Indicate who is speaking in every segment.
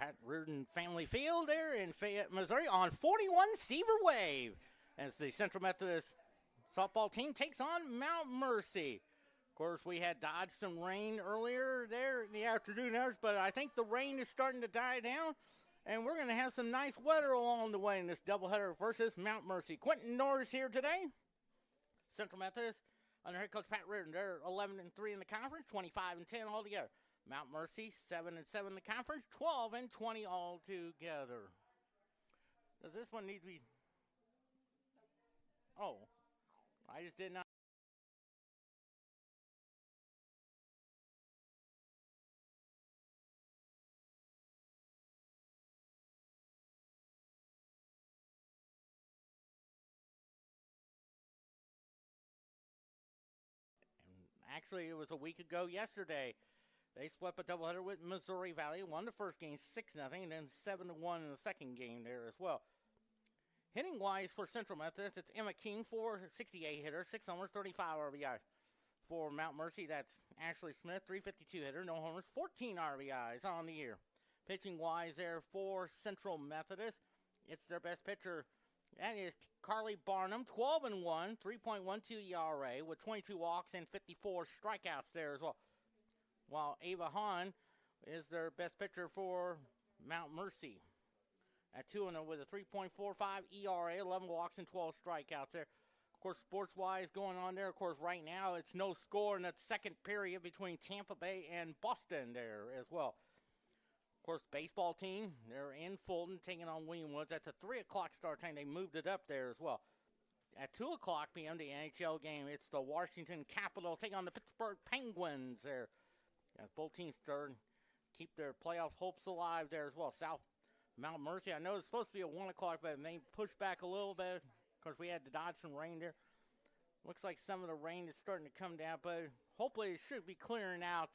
Speaker 1: Pat Reardon Family Field there in Fayette, Missouri on 41 Seaver Wave as the Central Methodist softball team takes on Mount Mercy. Of course, we had dodged some rain earlier there in the afternoon hours, but I think the rain is starting to die down, and we're going to have some nice weather along the way in this doubleheader versus Mount Mercy. Quentin Norris here today. Central Methodist under head coach Pat Reardon. They're 11-3 in the conference, 25-10 altogether. Mount Mercy 7-7 in the conference, 12-20 altogether. Does this one need to be? Oh, I just did not. Actually, it was a week ago yesterday. They swept a doubleheader with Missouri Valley, won the first game 6-0, and then 7-1 in the second game there as well. Hitting-wise for Central Methodist, it's Emma King, 468 hitter, 6 homers, 35 RBIs. For Mount Mercy, that's Ashley Smith, 352 hitter, no homers, 14 RBIs on the year. Pitching-wise there for Central Methodist, it's their best pitcher. That is Carly Barnum, 12-1, 3.12 ERA with 22 walks and 54 strikeouts there as well. While Ava Hahn is their best pitcher for Mount Mercy at 2-0 with a 3.45 ERA, 11 walks and 12 strikeouts there. Of course, sports-wise going on there, of course, right now it's no score in that second period between Tampa Bay and Boston there as well. Of course, baseball team, they're in Fulton taking on William Woods. That's a 3 o'clock start time. They moved it up there as well. At 2 o'clock p.m., the NHL game, it's the Washington Capitals taking on the Pittsburgh Penguins there. As both teams start keep their playoff hopes alive there as well. South Mount Mercy, I know it's supposed to be at 1 o'clock, but they pushed back a little bit because we had to dodge some rain there. Looks like some of the rain is starting to come down, but hopefully it should be clearing out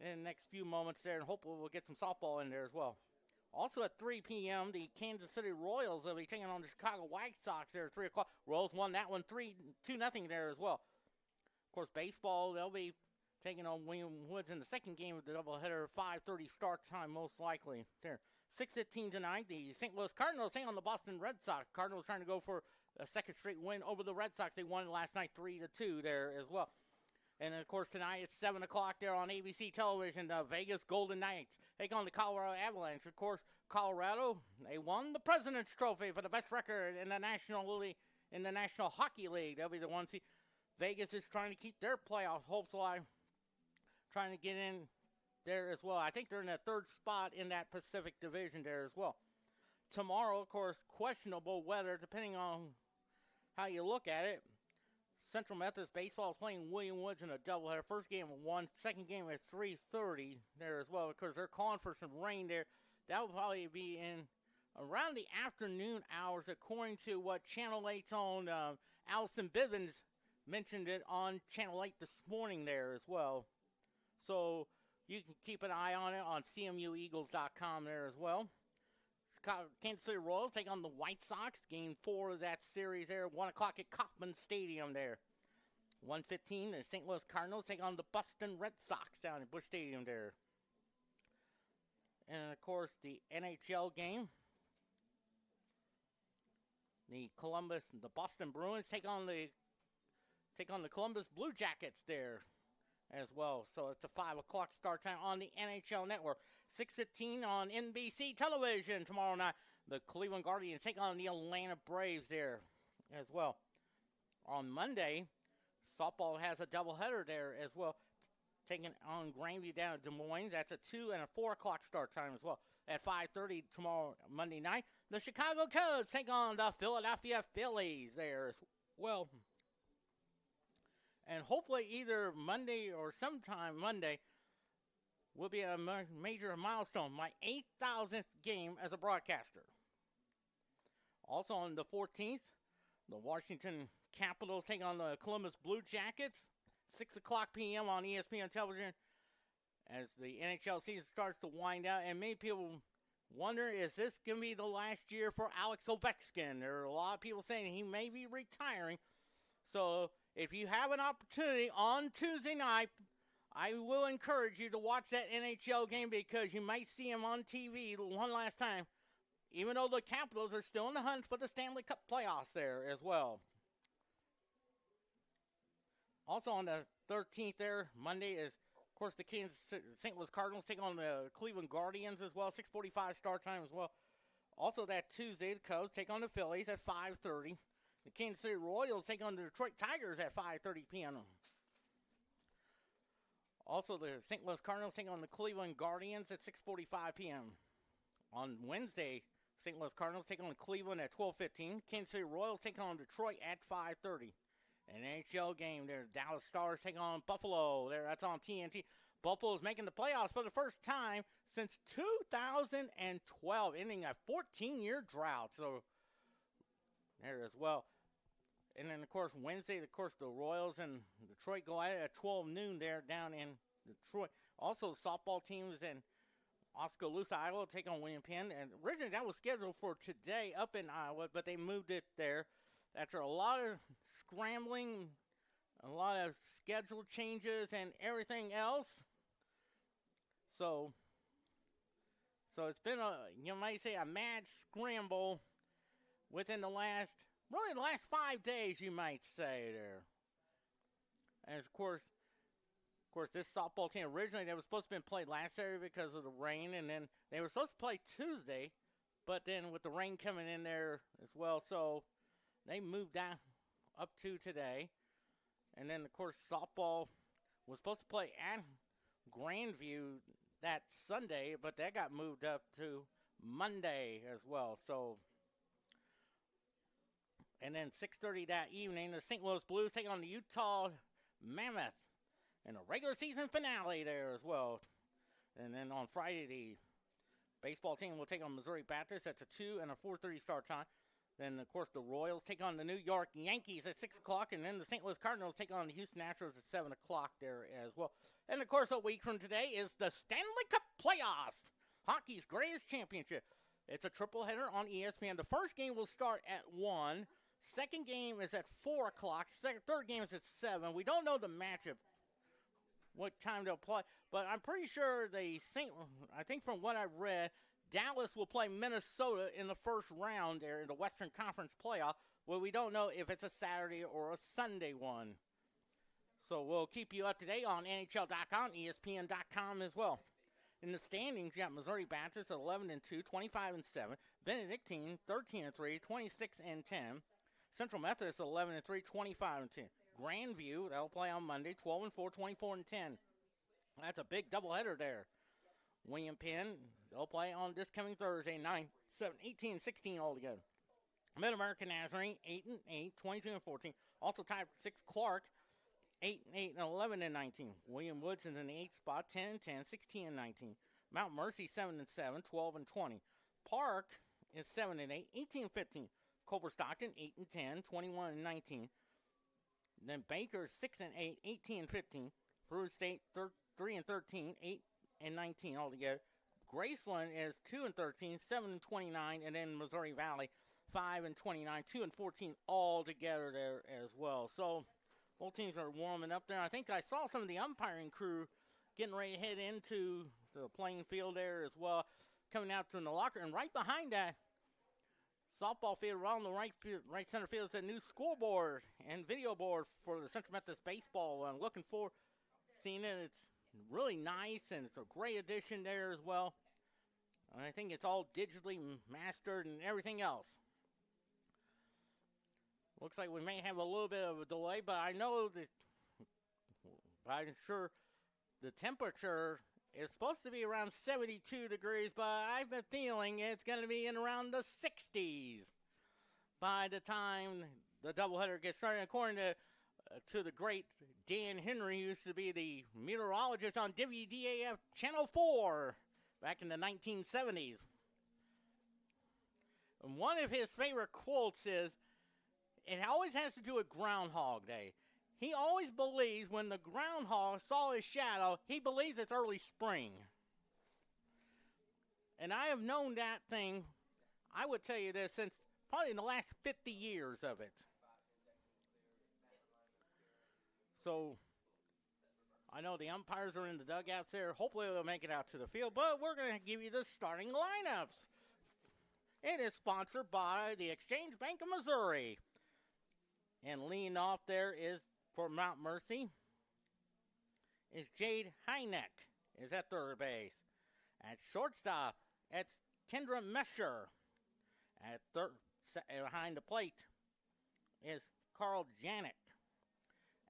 Speaker 1: in the next few moments there, and hopefully we'll get some softball in there as well. Also at 3 p.m., the Kansas City Royals will be taking on the Chicago White Sox there at 3 o'clock. Royals won that one 2-0 there as well. Of course, baseball, they'll be taking on William Woods in the second game of the doubleheader, 5:30 start time most likely there. 6:15 tonight, the St. Louis Cardinals taking on the Boston Red Sox. Cardinals trying to go for a second straight win over the Red Sox. They won last night 3-2 there as well. And, of course, tonight it's 7 o'clock there on ABC television. The Vegas Golden Knights take on the Colorado Avalanche. Of course, Colorado, they won the President's Trophy for the best record in the National Hockey League. They'll be the one seed. Vegas is trying to keep their playoff hopes alive, trying to get in there as well. I think they're in the third spot in that Pacific Division there as well. Tomorrow, of course, questionable weather, depending on how you look at it. Central Methodist Baseball is playing William Woods in a doubleheader. First game at 1, second game at 3:30 there as well, because they're calling for some rain there. That will probably be in around the afternoon hours, according to what Channel 8's own Allison Bivens mentioned it on Channel 8 this morning there as well. So you can keep an eye on it on CMUEagles.com there as well. Kansas City Royals take on the White Sox. Game 4 of that series there, 1 o'clock at Kauffman Stadium there. 1:15, the St. Louis Cardinals take on the Boston Red Sox down at Busch Stadium there. And, of course, the NHL game. The Boston Bruins take on the Columbus Blue Jackets there as well. So it's a 5 o'clock start time on the NHL Network. 6:15 on NBC television tomorrow night. The Cleveland Guardians take on the Atlanta Braves there as well. On Monday, softball has a doubleheader there as well, taking on Grandview down at Des Moines. That's a 2 and a 4 o'clock start time as well. At 5:30 tomorrow, Monday night, the Chicago Cubs take on the Philadelphia Phillies there as well. And hopefully either Monday or sometime Monday will be a major milestone. My 8,000th game as a broadcaster. Also on the 14th, the Washington Capitals take on the Columbus Blue Jackets. 6 o'clock p.m. on ESPN television as the NHL season starts to wind out. And many people wonder, is this going to be the last year for Alex Ovechkin? There are a lot of people saying he may be retiring. So if you have an opportunity on Tuesday night, I will encourage you to watch that NHL game because you might see him on TV one last time, even though the Capitals are still in the hunt for the Stanley Cup playoffs there as well. Also on the 13th there, Monday is, of course, the St. Louis Cardinals take on the Cleveland Guardians as well, 6:45 start time as well. Also that Tuesday, the Cubs take on the Phillies at 5:30. The Kansas City Royals take on the Detroit Tigers at 5:30 p.m. Also, the St. Louis Cardinals take on the Cleveland Guardians at 6:45 p.m. On Wednesday, St. Louis Cardinals take on Cleveland at 12:15. Kansas City Royals take on Detroit at 5:30. An NHL game there, Dallas Stars take on Buffalo. There, that's on TNT. Buffalo is making the playoffs for the first time since 2012, ending a 14-year drought. So there as well. And then, of course, Wednesday, of course, the Royals and Detroit go at it at 12 noon there down in Detroit. Also, softball teams in Oskaloosa, Iowa take on William Penn. And originally that was scheduled for today up in Iowa, but they moved it there after a lot of scrambling, a lot of schedule changes and everything else. So it's been you might say, a mad scramble within the last 5 days, you might say there. And of course, this softball team originally they were supposed to be played last Saturday because of the rain, and then they were supposed to play Tuesday, but then with the rain coming in there as well, so they moved down up to today. And then of course softball was supposed to play at Grandview that Sunday, but that got moved up to Monday as well. So, and then 6:30 that evening, the St. Louis Blues take on the Utah Mammoth in a regular season finale there as well. And then on Friday, the baseball team will take on Missouri Baptist. That's a 2 and a 4:30 start time. Then, of course, the Royals take on the New York Yankees at 6 o'clock. And then the St. Louis Cardinals take on the Houston Astros at 7 o'clock there as well. And, of course, a week from today is the Stanley Cup playoffs. Hockey's greatest championship. It's a triple header on ESPN. The first game will start at 1. Second game is at 4 o'clock. Third game is at 7. We don't know the matchup, what time they'll play. But I'm pretty sure I think from what I've read, Dallas will play Minnesota in the first round there in the Western Conference playoff. Well, we don't know if it's a Saturday or a Sunday one. So we'll keep you up to date on NHL.com, ESPN.com as well. In the standings, you got Missouri Baptist at 11-2, 25-7. Benedictine 13-3, 26-10. Central Methodist 11-3, 25-10. Grandview, they'll play on Monday, 12-4, 24-10. That's a big doubleheader there. William Penn, they'll play on this coming Thursday, 18-16 altogether. Mid-American Nazarene, 8-8, 22-14. Also tied for 6, Clark, 8-8 and 11-19. William Woods is in the 8th spot, 10-10, 16-19. Mount Mercy, 7-7, 12-20. Park is 7-8, 18-15. Culver Stockton, 8-10, 21-19. Then Baker, 6-8, 18-15. Brewer State, 3-13, 8-19 altogether. Graceland is 2-13, 7-29, and then Missouri Valley 5-29, 2-14 all together there as well. So both teams are warming up there. I think I saw some of the umpiring crew getting ready to head into the playing field there as well, coming out to the locker. And right behind that softball field, around the right center field, is a new scoreboard and video board for the Central Methodist baseball. I'm looking forward to seeing it. It's really nice, and it's a great addition there as well. And I think it's all digitally mastered and everything else. Looks like we may have a little bit of a delay, but I know that I'm sure the temperature is supposed to be around 72 degrees, but I've been feeling it's going to be in around the 60s by the time the doubleheader gets started. According to the great Dan Henry, who used to be the meteorologist on WDAF Channel 4 back in the 1970s. And one of his favorite quotes is, it always has to do with Groundhog Day. He always believes when the groundhog saw his shadow, he believes it's early spring. And I have known that thing, I would tell you this, since probably in the last 50 years of it. So I know the umpires are in the dugouts there. Hopefully they'll make it out to the field, but we're going to give you the starting lineups. It is sponsored by the Exchange Bank of Missouri. And leading off there is, for Mount Mercy, is Jade Hynek is at third base. At shortstop, it's Kendra Mesher. At third, behind the plate is Carl Janik.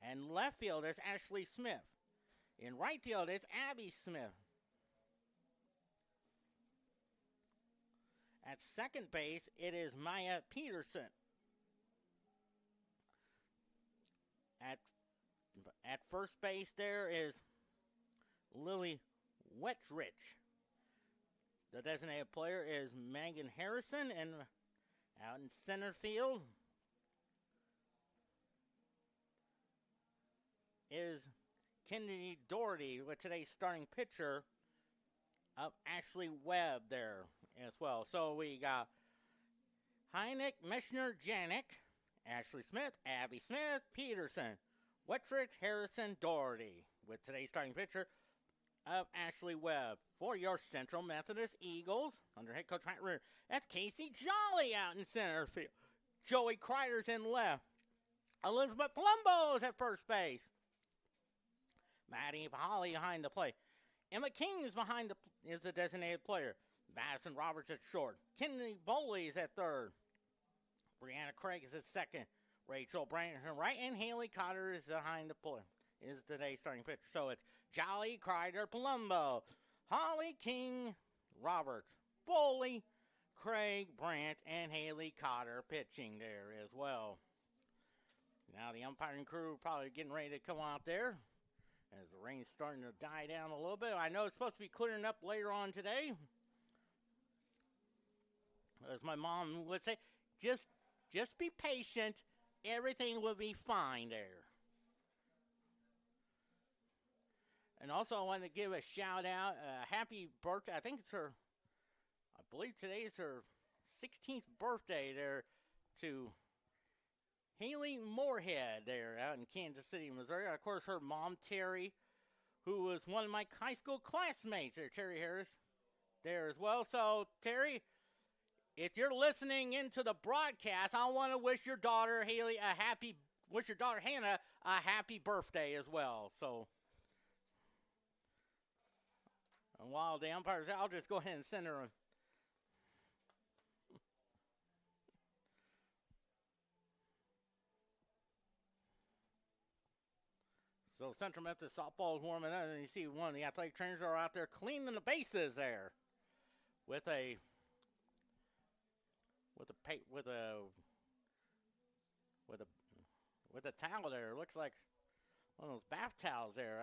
Speaker 1: And left field is Ashley Smith. In right field, it's Abby Smith. At second base, it is Maya Peterson. At first base, there is Lily Wetrich. The designated player is Megan Harrison, and out in center field is Kennedy Doherty with today's starting pitcher of Ashley Webb there as well. So we got Hynek, Meshner, Janik, Ashley Smith, Abby Smith, Peterson, Wetrich, Harrison, Doherty with today's starting pitcher of Ashley Webb. For your Central Methodist Eagles, under head coach Matt Rear, that's Casey Jolly out in center field. Joey Kreider's in left. Elizabeth Palumbo's at first base. Maddie Holly behind the plate. Emma King is is the designated player. Madison Roberts at short. Kennedy Boley is at third. Brianna Craig is at second. Rachel Branson right, and Haley Cotter is behind the plate. Is today's starting pitcher. So it's Jolly, Kreider, Palumbo, Holly, King, Roberts, Boley, Craig, Brandt, and Haley Cotter pitching there as well. Now the umpiring crew probably getting ready to come out there as the rain's starting to die down a little bit. I know it's supposed to be clearing up later on today. As my mom would say, just be patient. Everything will be fine there. And also I want to give a shout out, happy birthday. I believe today is her 16th birthday there to Haley Moorhead there out in Kansas City, Missouri. Of course, her mom, Terry, who was one of my high school classmates there, Terry Harris, there as well. So, Terry, if you're listening into the broadcast, I want to wish your daughter, Hannah, a happy birthday as well. So, and while the umpire's out, I'll just go ahead and send her a... So Central Methodist softball is warming up, and you see one of the athletic trainers are out there cleaning the bases there with a towel there. It looks like one of those bath towels there.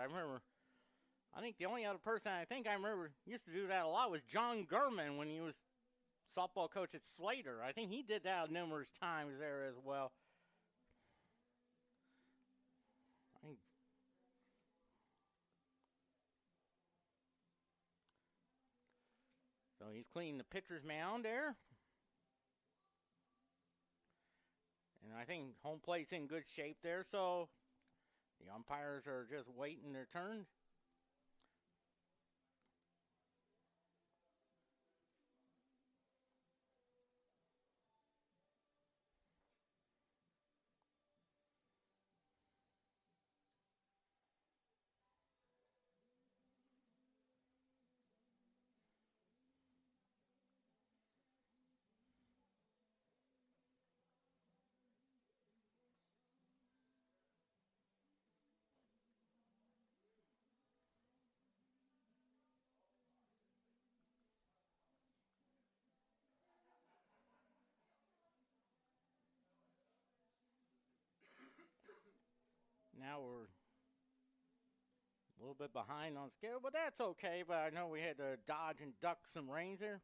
Speaker 1: I think the only other person I remember used to do that a lot was John Gurman when he was softball coach at Slater. I think he did that numerous times there as well. So he's cleaning the pitcher's mound there. And I think home plate's in good shape there, so the umpires are just waiting their turns. Now we're a little bit behind on schedule, but that's okay. But I know we had to dodge and duck some rains there.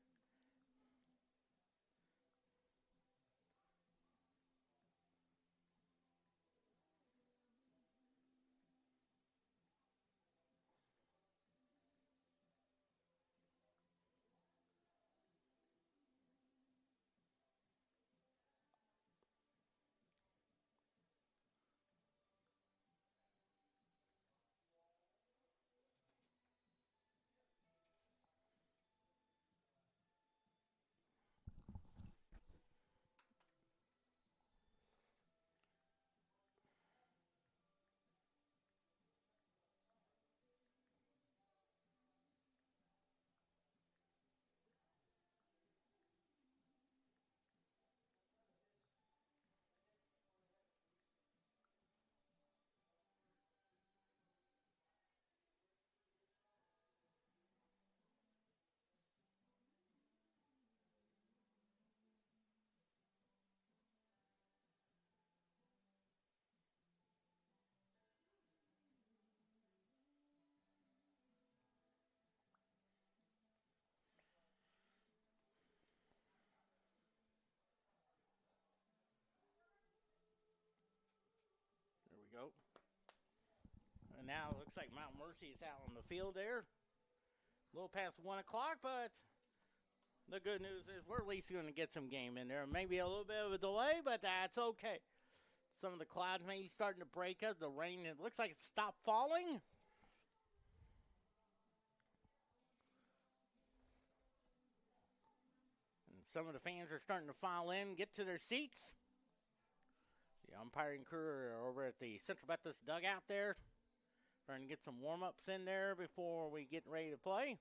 Speaker 1: now it looks like Mount Mercy is out on the field there. A little past 1 o'clock, but the good news is we're at least going to get some game in there. Maybe a little bit of a delay, but that's okay. Some of the clouds may be starting to break up. The rain, it looks like it's stopped falling. And some of the fans are starting to file in, get to their seats. The umpiring crew are over at the Central Methodist dugout there, trying to get some warm-ups in there before we get ready to play.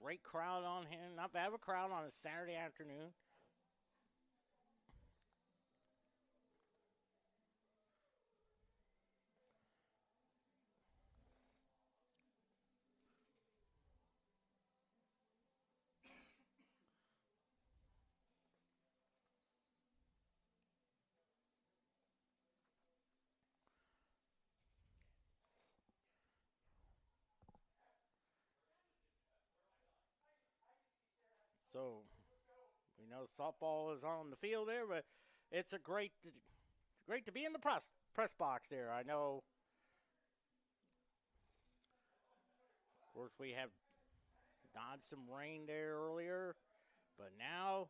Speaker 1: Great crowd on hand. Not bad of a crowd on a Saturday afternoon. So we know softball is on the field there, but it's great to be in the press box there. I know, of course, we have dodged some rain there earlier, but now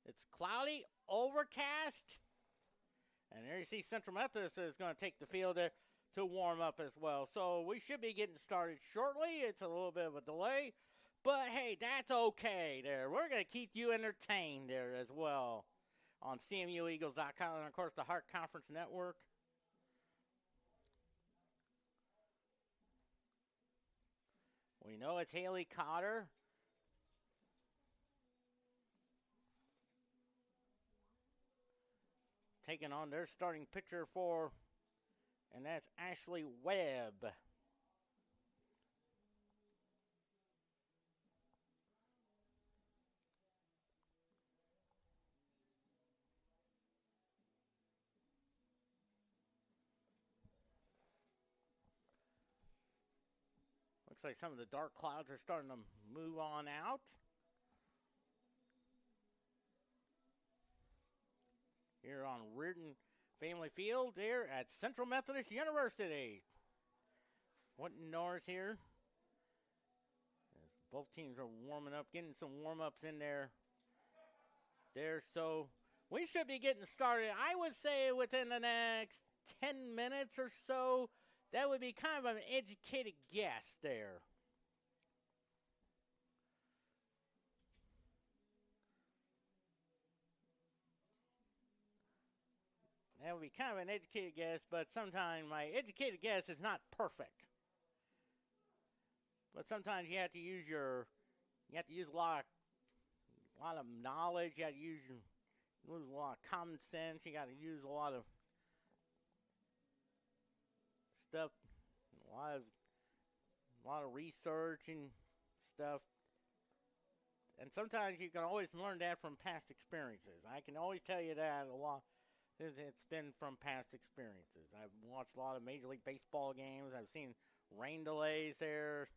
Speaker 1: it's cloudy, overcast, and there you see Central Methodist is going to take the field there to warm up as well. So we should be getting started shortly. It's a little bit of a delay. But, hey, that's okay there. We're going to keep you entertained there as well on CMUEagles.com and, of course, the Hart Conference Network. We know it's Haley Cotter. Taking on their starting pitcher and that's Ashley Webb. Looks like some of the dark clouds are starting to move on out. Here on Reardon Family Field here at Central Methodist University. Quentin Norris here. As both teams are warming up, getting some warm-ups in there. So we should be getting started, I would say, within the next 10 minutes or so. That would be kind of an educated guess there. That would be kind of an educated guess, but sometimes my educated guess is not perfect. But sometimes you have to use a lot of knowledge. You have to use a lot of common sense. You got to use a lot of stuff, a lot of research and stuff. And sometimes you can always learn that from past experiences. I can always tell you that a lot. It's been from past experiences. I've watched a lot of Major League Baseball games. I've seen rain delays there.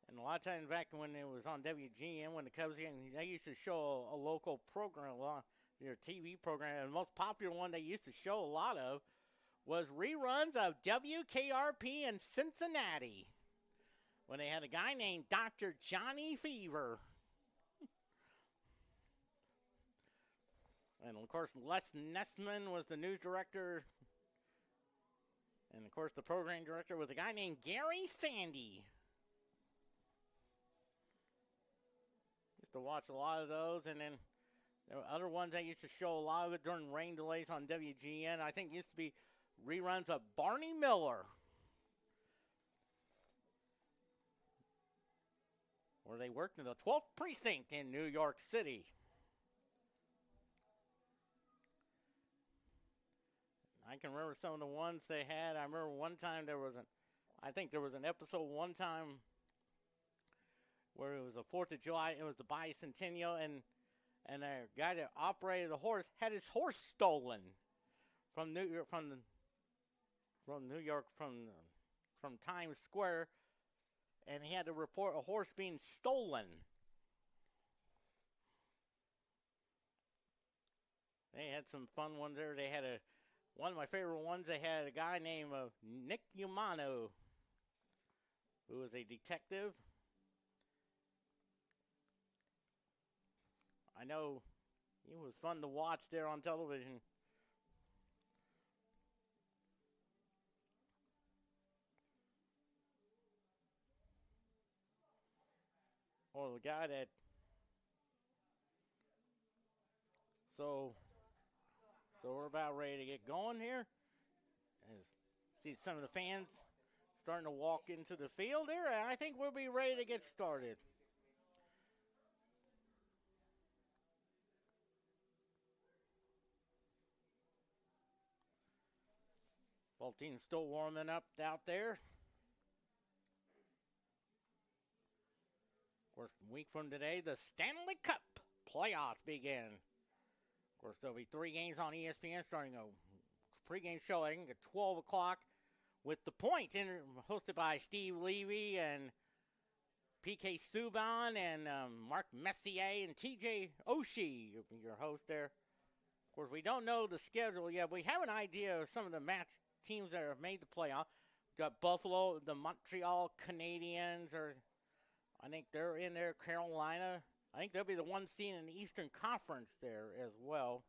Speaker 1: And a lot of times back when it was on WGN, when the Cubs game, they used to show a local program, their TV program. And the most popular one they used to show a lot of was reruns of WKRP in Cincinnati, when they had a guy named Dr. Johnny Fever. And, of course, Les Nessman was the news director. And, of course, the program director was a guy named Gary Sandy. Used to watch a lot of those. And then there were other ones that used to show a lot of it during rain delays on WGN. I think it used to be reruns of Barney Miller, where they worked in the 12th precinct in New York City. I can remember some of the ones they had. I remember one time I think there was an episode one time where it was the 4th of July. It was the bicentennial, and a guy that operated the horse had his horse stolen from New York, from Times Square, and he had to report a horse being stolen. They had some fun ones there. They had one of my favorite ones. They had a guy named Nick Umano, who was a detective. I know he was fun to watch there on television. Or the guy that. So we're about ready to get going here. As see some of the fans starting to walk into the field here, and I think we'll be ready to get started. Both teams still warming up out there. Of course, a week from today, the Stanley Cup playoffs begin. Of course, there'll be 3 games on ESPN starting a pregame show, I think, at 12 o'clock with The Point, hosted by Steve Levy and PK Subban and Mark Messier and TJ Oshie, your host there. Of course, we don't know the schedule yet. We have an idea of some of the match teams that have made the playoff. We've got Buffalo, the Montreal Canadiens, I think they're in there. Carolina, I think they'll be the one seed in the Eastern Conference there as well.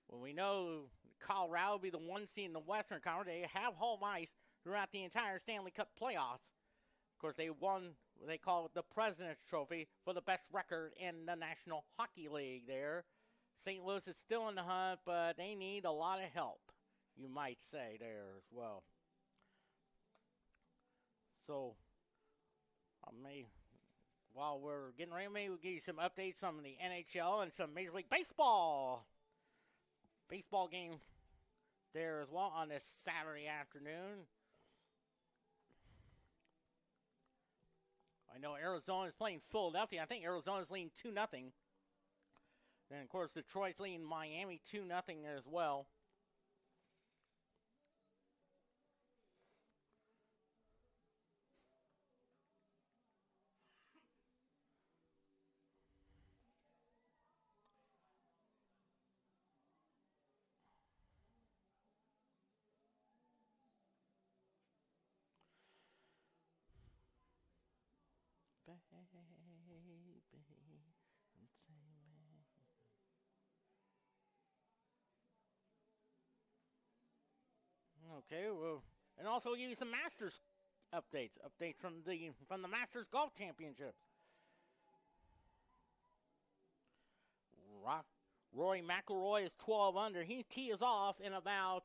Speaker 1: Well, we know Colorado will be the one seed in the Western Conference. They have home ice throughout the entire Stanley Cup playoffs. Of course, they won what they call it the President's Trophy for the best record in the National Hockey League there. St. Louis is still in the hunt, but they need a lot of help, you might say, there as well. So, while we're getting ready, maybe we'll give you some updates on the NHL and some Major League Baseball game there as well on this Saturday afternoon. I know Arizona is playing Philadelphia. I think Arizona's leading 2-0. Then, of course, Detroit's leading Miami 2-0 as well. Okay, well, and also give you some Masters updates from the Masters Golf Championships. Rory McIlroy is 12 under. He tees off in about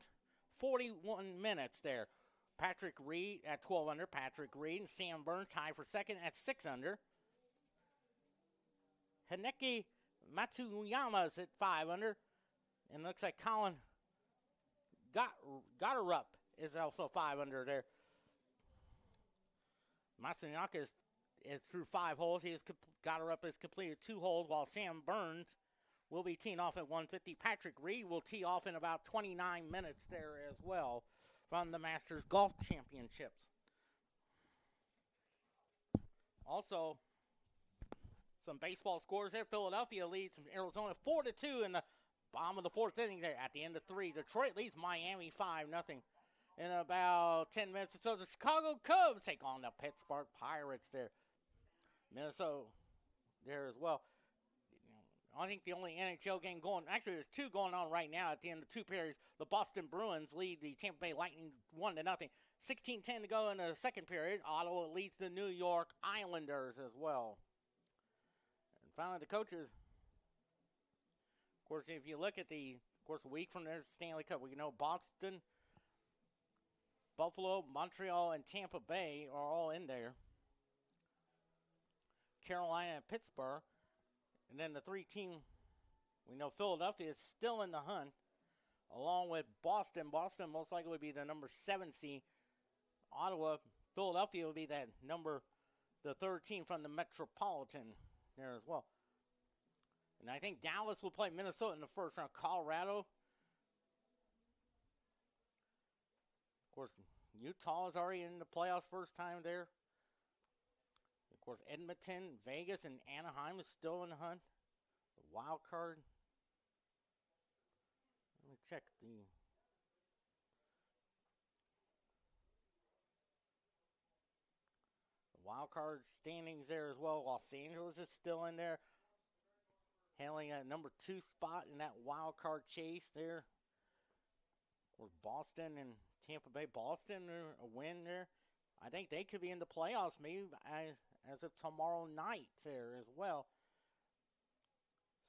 Speaker 1: 41 minutes there. Patrick Reed at 12 under. Patrick Reed and Sam Burns tie for second at 6 under. Hideki Matsuyama's at 5 under. And looks like Colin Gotterup is also 5 under there. Matsuyama is through 5 holes. Gotterup has completed 2 holes, while Sam Burns will be teeing off at 150. Patrick Reed will tee off in about 29 minutes there as well from the Masters Golf Championships. Also, some baseball scores there. Philadelphia leads Arizona 4-2 in the bottom of the 4th inning there at the end of 3. Detroit leads Miami 5-0 in about 10 minutes or so. The Chicago Cubs take on the Pittsburgh Pirates there. Minnesota there as well. I think the only NHL game going, actually there's 2 going on right now at the end of 2 periods. The Boston Bruins lead the Tampa Bay Lightning 1-0. 16:10 to go in the second period. Ottawa leads the New York Islanders as well. And finally, the coaches. Of course, if you look at a week from there's Stanley Cup, we know Boston, Buffalo, Montreal, and Tampa Bay are all in there. Carolina and Pittsburgh. And then the 3-team, we know Philadelphia is still in the hunt, along with Boston. Boston most likely would be the number 7 seed. Ottawa, Philadelphia would be the 3rd team from the Metropolitan there as well. And I think Dallas will play Minnesota in the first round. Colorado. Of course, Utah is already in the playoffs first time there. Of course, Edmonton, Vegas, and Anaheim is still in the hunt. The wild card. Let me check the wild card standings there as well. Los Angeles is still in there, handling that number 2 spot in that wild card chase there. Or Boston and Tampa Bay. Boston a win there. I think they could be in the playoffs maybe as of tomorrow night there as well.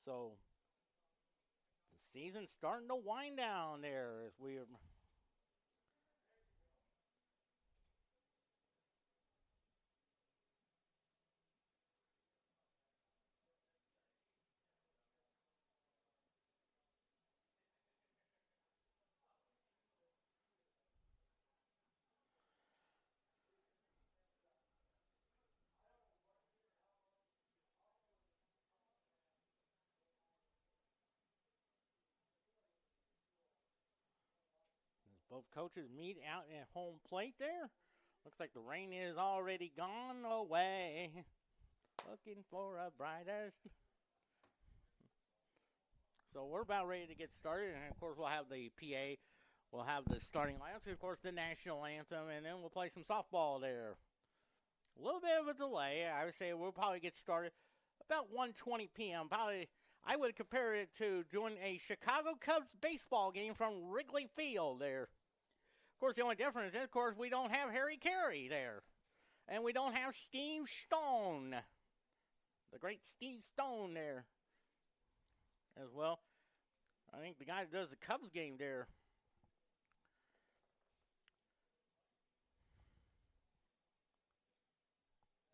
Speaker 1: So the season's starting to wind down there as we are. Both coaches meet out at home plate there. Looks like the rain is already gone away. Looking for a brightest. So we're about ready to get started. And, of course, we'll have the PA. We'll have the starting lineups. Of course, the national anthem. And then we'll play some softball there. A little bit of a delay. I would say we'll probably get started about 1:20 p.m. Probably, I would compare it to doing a Chicago Cubs baseball game from Wrigley Field there. Of course, the only difference is, of course, we don't have Harry Carey there. And we don't have Steve Stone. The great Steve Stone there as well. I think the guy that does the Cubs game there.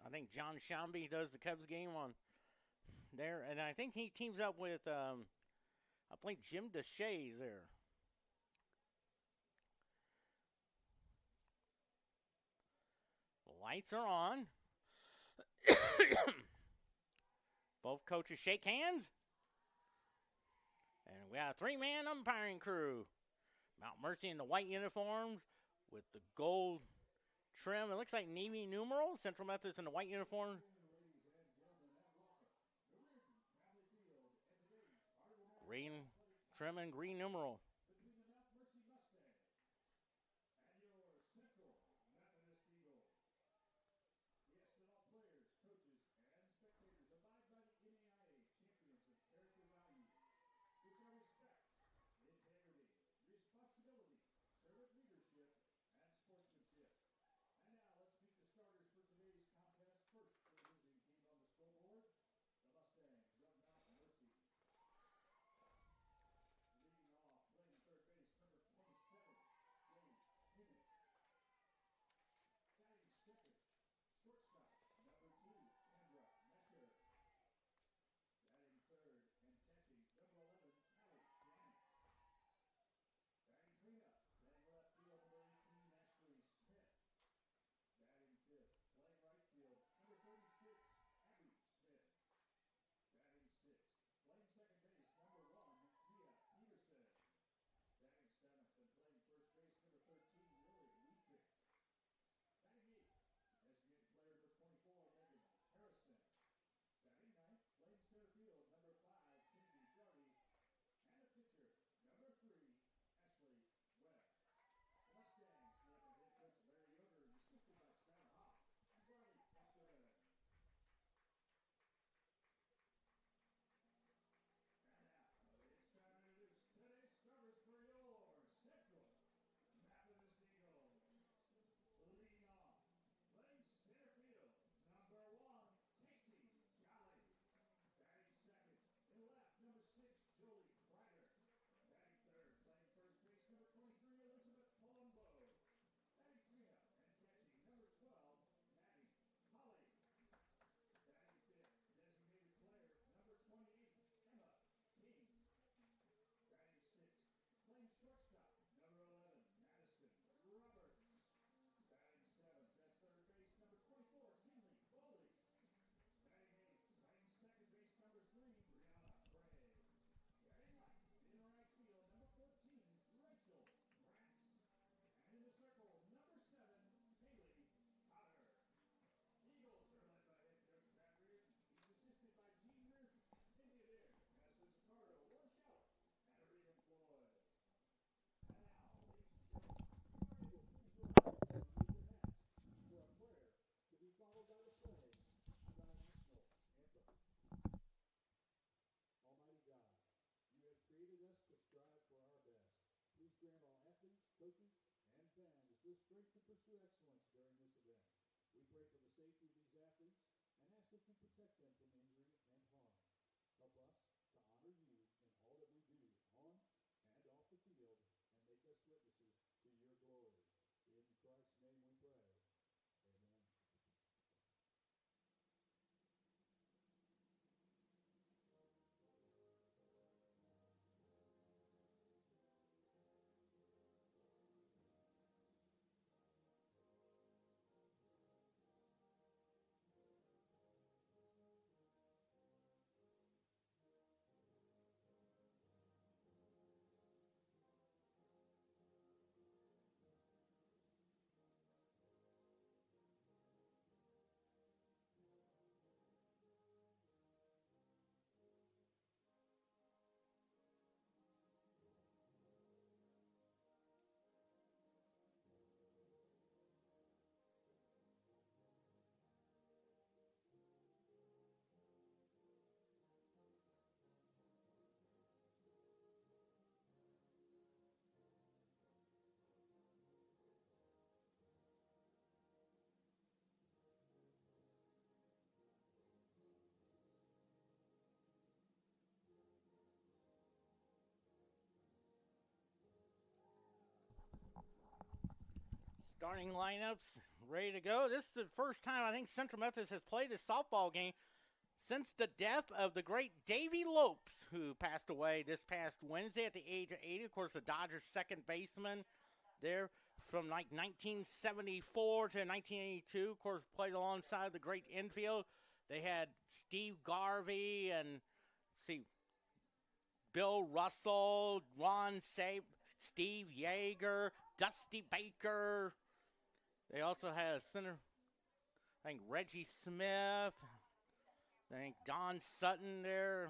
Speaker 1: I think John Shambi does the Cubs game on there. And I think he teams up with, I believe, Jim Deshays there. The lights are on. Both coaches shake hands. And we got a 3-man umpiring crew. Mount Mercy in the white uniforms with the gold trim. It looks like Navy numerals. Central Methodist in the white uniform. Green trim and green numeral.
Speaker 2: the strength to pursue excellence during this event. We pray for the safety of these athletes and ask that you protect them from injury and harm. Help us to honor you in all that we do on and off the field and make us witnesses to your glory. In Christ's name we pray. Amen.
Speaker 1: Starting lineups ready to go. This is the first time I think Central Methodist has played a softball game since the death of the great Davy Lopes, who passed away this past Wednesday at the age of 80. Of course, the Dodgers' second baseman there from like 1974 to 1982. Of course, played alongside the great infield. They had Steve Garvey and Bill Russell, Ron Sape, Steve Yeager, Dusty Baker. They also had center, I think Reggie Smith. I think Don Sutton there.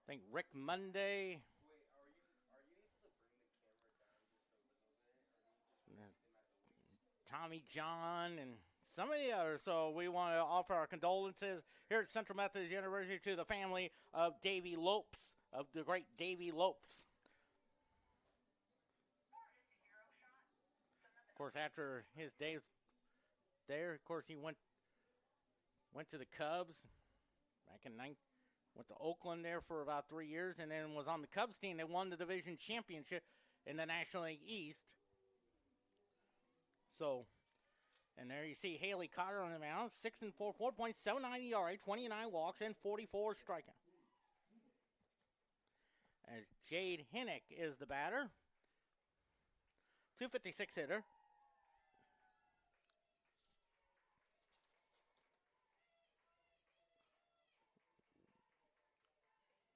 Speaker 1: I think Rick Monday.
Speaker 3: Wait, are you able to bring the camera down just a little bit, or do you just
Speaker 1: Tommy John and some of the others. So we want to offer our condolences here at Central Methodist University to the family of Davy Lopes, of the great Davy Lopes. Of course, after his days there, of course, he went to the Cubs back in went to Oakland there for about 3 years, and then was on the Cubs team. They won the division championship in the National League East. So, and there you see Haley Cotter on the mound, 6 and 4, 4.79 ERA, 29 walks, and 44 strikeouts. As Jade Hinnick is the batter, 256 hitter.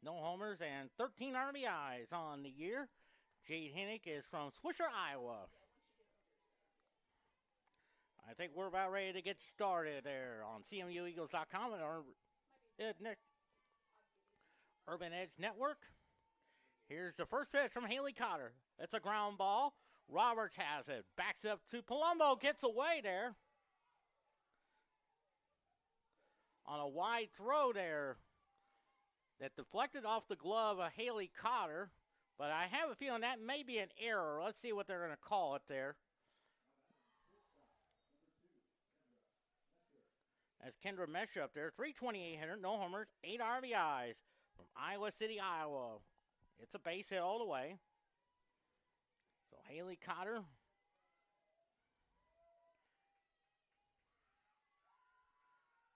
Speaker 1: No homers and 13 RBIs on the year. Jade Hinnick is from Swisher, Iowa. I think we're about ready to get started there on CMUEagles.com and our Urban Edge Network. Here's the first pitch from Haley Cotter. It's a ground ball. Roberts has it. Backs up to Palumbo. Gets away there. On a wide throw there that deflected off the glove of Haley Cotter. But I have a feeling that may be an error. Let's see what they're going to call it there. As Kendra Mesher up there, 328 hitter, no homers, 8 RBIs from Iowa City, Iowa. It's a base hit all the way. So Haley Cotter.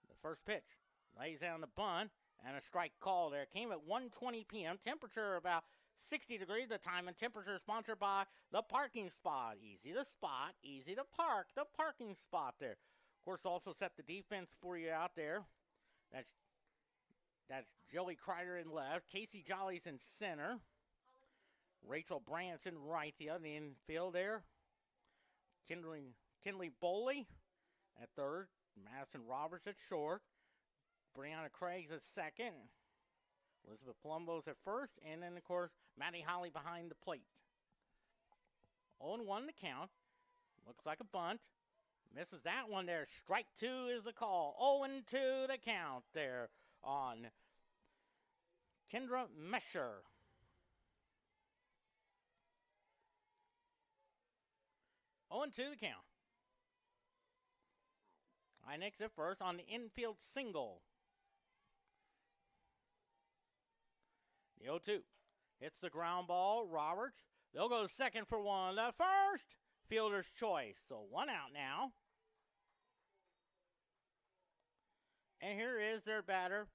Speaker 1: The first pitch lays down the bunt and a strike call there. Came at 1:20 p.m. Temperature about 60 degrees. The time and temperature sponsored by the Parking Spot. Easy to spot, easy to park. The parking spot there. Of course, also set the defense for you out there. That's Joey Kreider in left. Casey Jolly's in center. Rachel Branson right, the other infield there. Kinley Boley at third. Madison Roberts at short. Brianna Craig's at second. Elizabeth Palumbo's at first. And then, of course, Maddie Holly behind the plate. 0-1 the count. Looks like a bunt. Misses that one there. Strike two is the call. 0-2 the count there on Kendra Mesher. 0-2 the count. Nix at first on the infield single. The 0-2 hits the ground ball. Roberts. They'll go second for one. The first fielder's choice. So 1 out now. And here is their batter,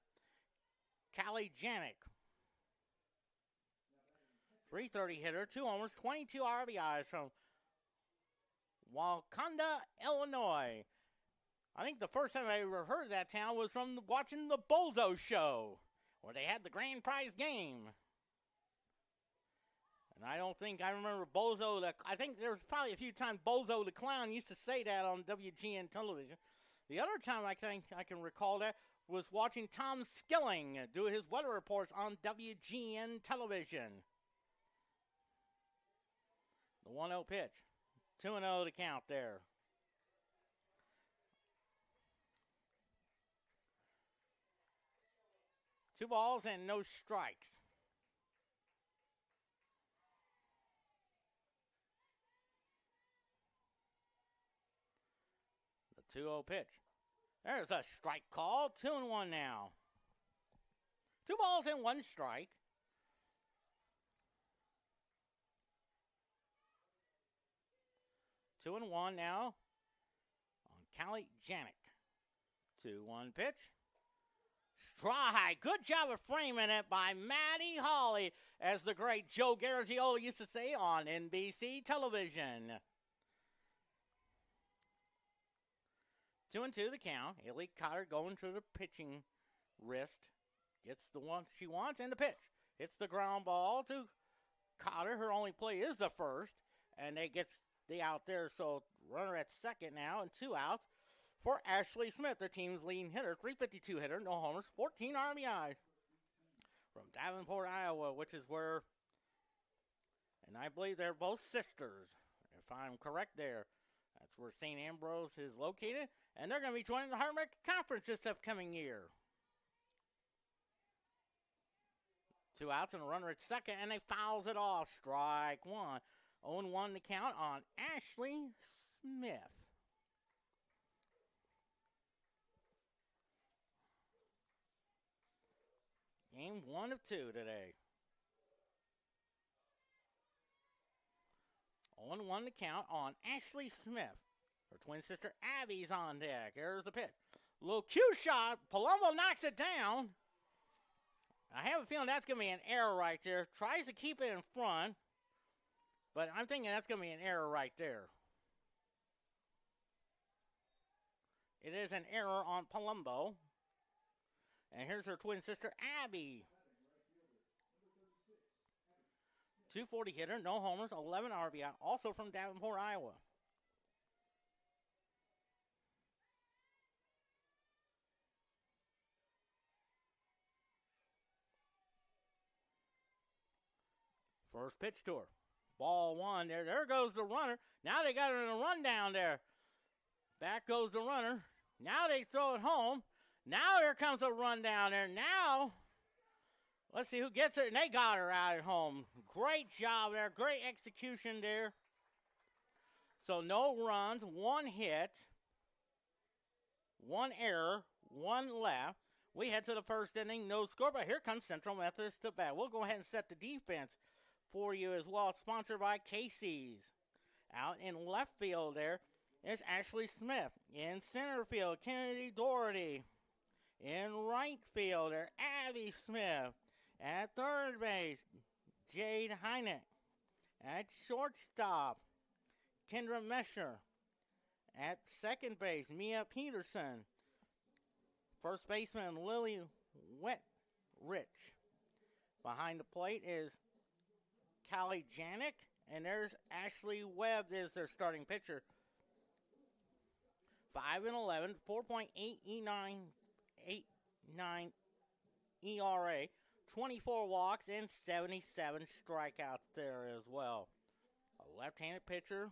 Speaker 1: Callie Janik. 330 hitter, 2 homers, 22 RBIs from Wakanda, Illinois. I think the first time I ever heard of that town was from watching the Bozo Show, where they had the grand prize game. And I don't think I remember Bozo. I think there was probably a few times Bozo the Clown used to say that on WGN television. The other time I think I can recall that was watching Tom Skilling do his weather reports on WGN television. The 1-0 pitch. 2-0 to count there. Two balls and no strikes. The 2-0 pitch. There's a strike call. 2-1 now. 2 balls and 1 strike. Two and 1 now on Callie Janik. 2-1 pitch. Strike. Good job of framing it by Maddie Hawley, as the great Joe Garziola used to say on NBC television. 2-2 the count. Haley Cotter going to the pitching wrist. Gets the one she wants, and the pitch. Hits the ground ball to Cotter. Her only play is the first, and they gets the out there, so runner at second now, and 2 outs for Ashley Smith, the team's leading hitter. 352 hitter, no homers, 14 RBIs. From Davenport, Iowa, which is where, and I believe they're both sisters, if I'm correct there. That's where St. Ambrose is located, and they're going to be joining the Heart America Conference this upcoming year. 2 outs and a runner at second, and they fouls it off. Strike 1. 0-1 to count on Ashley Smith. Game 1 of 2 today. 0-1 to count on Ashley Smith. Her twin sister Abby's on deck. There's the pitch. Little cue shot. Palumbo knocks it down. I have a feeling that's going to be an error right there. Tries to keep it in front. But I'm thinking that's going to be an error right there. It is an error on Palumbo. And here's her twin sister, Abby. 240 hitter, no homers, 11 RBI, also from Davenport, Iowa. First pitch to her. Ball 1 there. There goes the runner. Now they got her in a run down there. Back goes the runner. Now they throw it home. Now here comes a run down there. Now, let's see who gets it. And they got her out at home. Great job there. Great execution there. So no runs, 1 hit, 1 error, 1 left. We head to the first inning. No score, but here comes Central Methodist to bat. We'll go ahead and set the defense for you as well. It's sponsored by Casey's. Out in left field there is Ashley Smith. In center field, Kennedy Doherty. In right field there, Abby Smith. At third base, Jade Heineck. At shortstop, Kendra Mesher. At second base, Mia Peterson. First baseman, Lily Wetrich. Behind the plate is Callie Janik, and there's Ashley Webb is their starting pitcher. 5-11, 4.89 ERA, 24 walks, and 77 strikeouts there as well. A left-handed pitcher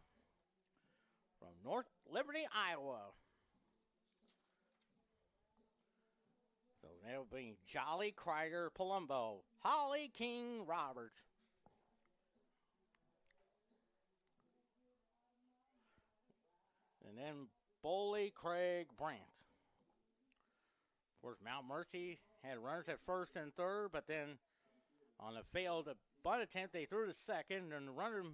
Speaker 1: from North Liberty, Iowa. So that'll be Jolly, Kreider, Palumbo, Holly, King, Roberts. And then Bully Craig Brandt. Of course, Mount Mercy had runners at first and third, but then on a failed bunt attempt, they threw to second, and the runner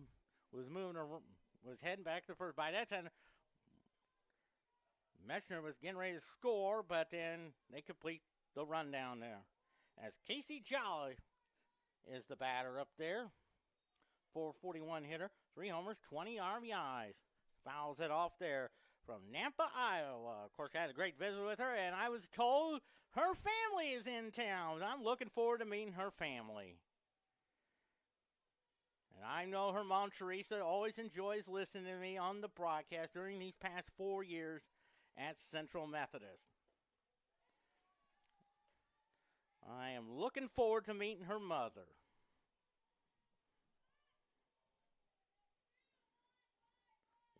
Speaker 1: was heading back to first. By that time, Meshner was getting ready to score, but then they complete the rundown there. As Casey Jolly is the batter up there. 441 hitter, 3 homers, 20 RBIs. Fouls it off there from Nampa, Iowa. Of course, I had a great visit with her, and I was told her family is in town. I'm looking forward to meeting her family. And I know her mom, Teresa, always enjoys listening to me on the broadcast during these past 4 years at Central Methodist. I am looking forward to meeting her mother.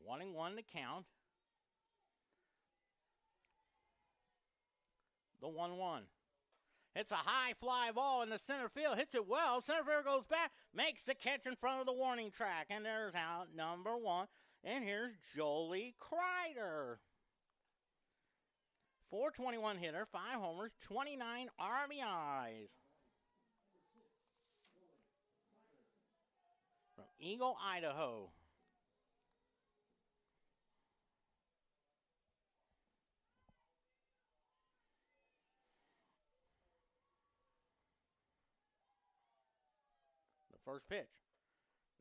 Speaker 1: One and one to count. The 1-1. It's a high fly ball in the center field. Hits it well. Center fielder goes back. Makes the catch in front of the warning track. And there's out number 1. And here's Jolie Kreider. 421 hitter, 5 homers, 29 RBIs. From Eagle, Idaho. The first pitch.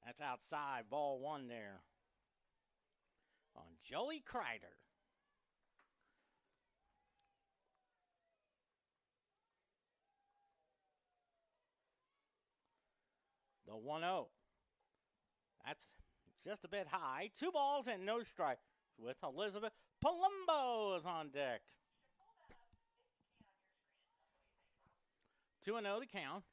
Speaker 1: That's outside, ball 1 there. On Jolie Kreider. The 1-0. That's just a bit high. 2 balls and no strikes with Elizabeth Palumbo is on deck. 2-0 to count.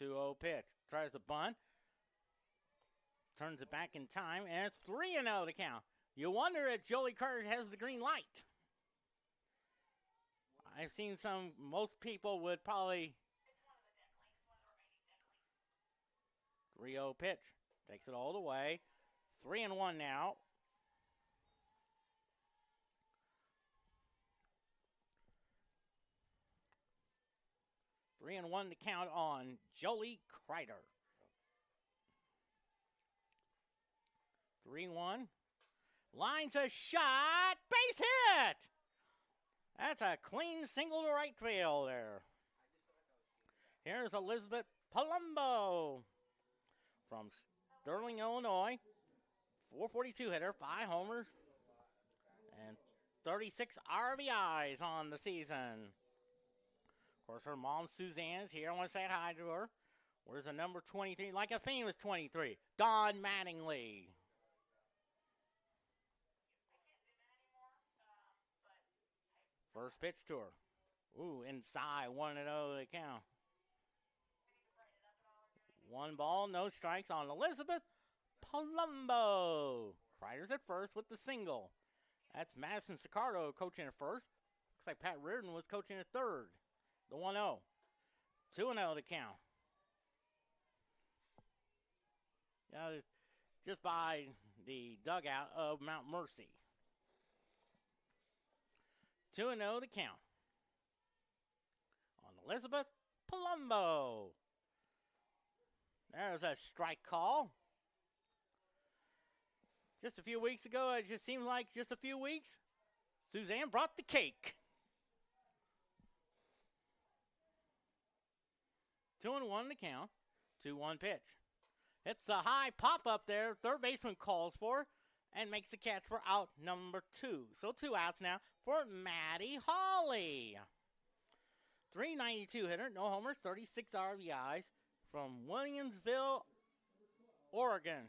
Speaker 1: 2-0 pitch. Tries to bunt. Turns it back in time, and it's 3-0 to count. You wonder if Jolie Carter has the green light. I've seen most people would probably. 3-0 pitch. Takes it all the way. 3-1 now. Three and 1 to count on Jolie Kreider. 3-1. Lines a shot. Base hit. That's a clean single to right field there. Here's Elizabeth Palumbo from Sterling, Illinois. 442 hitter, 5 homers, and 36 RBIs on the season. Of course, her mom, Suzanne's here. I want to say hi to her. Where's the number 23? Like a famous 23. Dawn Mattingly. First pitch to her. Ooh, inside, 1-0 to count. 1 ball, no strikes on Elizabeth Palumbo. Kreider's at first with the single. That's Madison Sicardo coaching at first. Looks like Pat Reardon was coaching at third. The 1-0. 2-0 to count. Yeah, just by the dugout of Mount Mercy. 2-0 to count on Elizabeth Palumbo. There's a strike call. Just a few weeks ago, it just seemed like just a few weeks, Suzanne brought the cake. 2-1 to count. 2-1 pitch. It's a high pop up there. Third baseman calls for and makes the catch for out number 2. So 2 outs now for Maddie Hawley. 392 hitter, no homers, 36 RBIs from Williamsville, Oregon.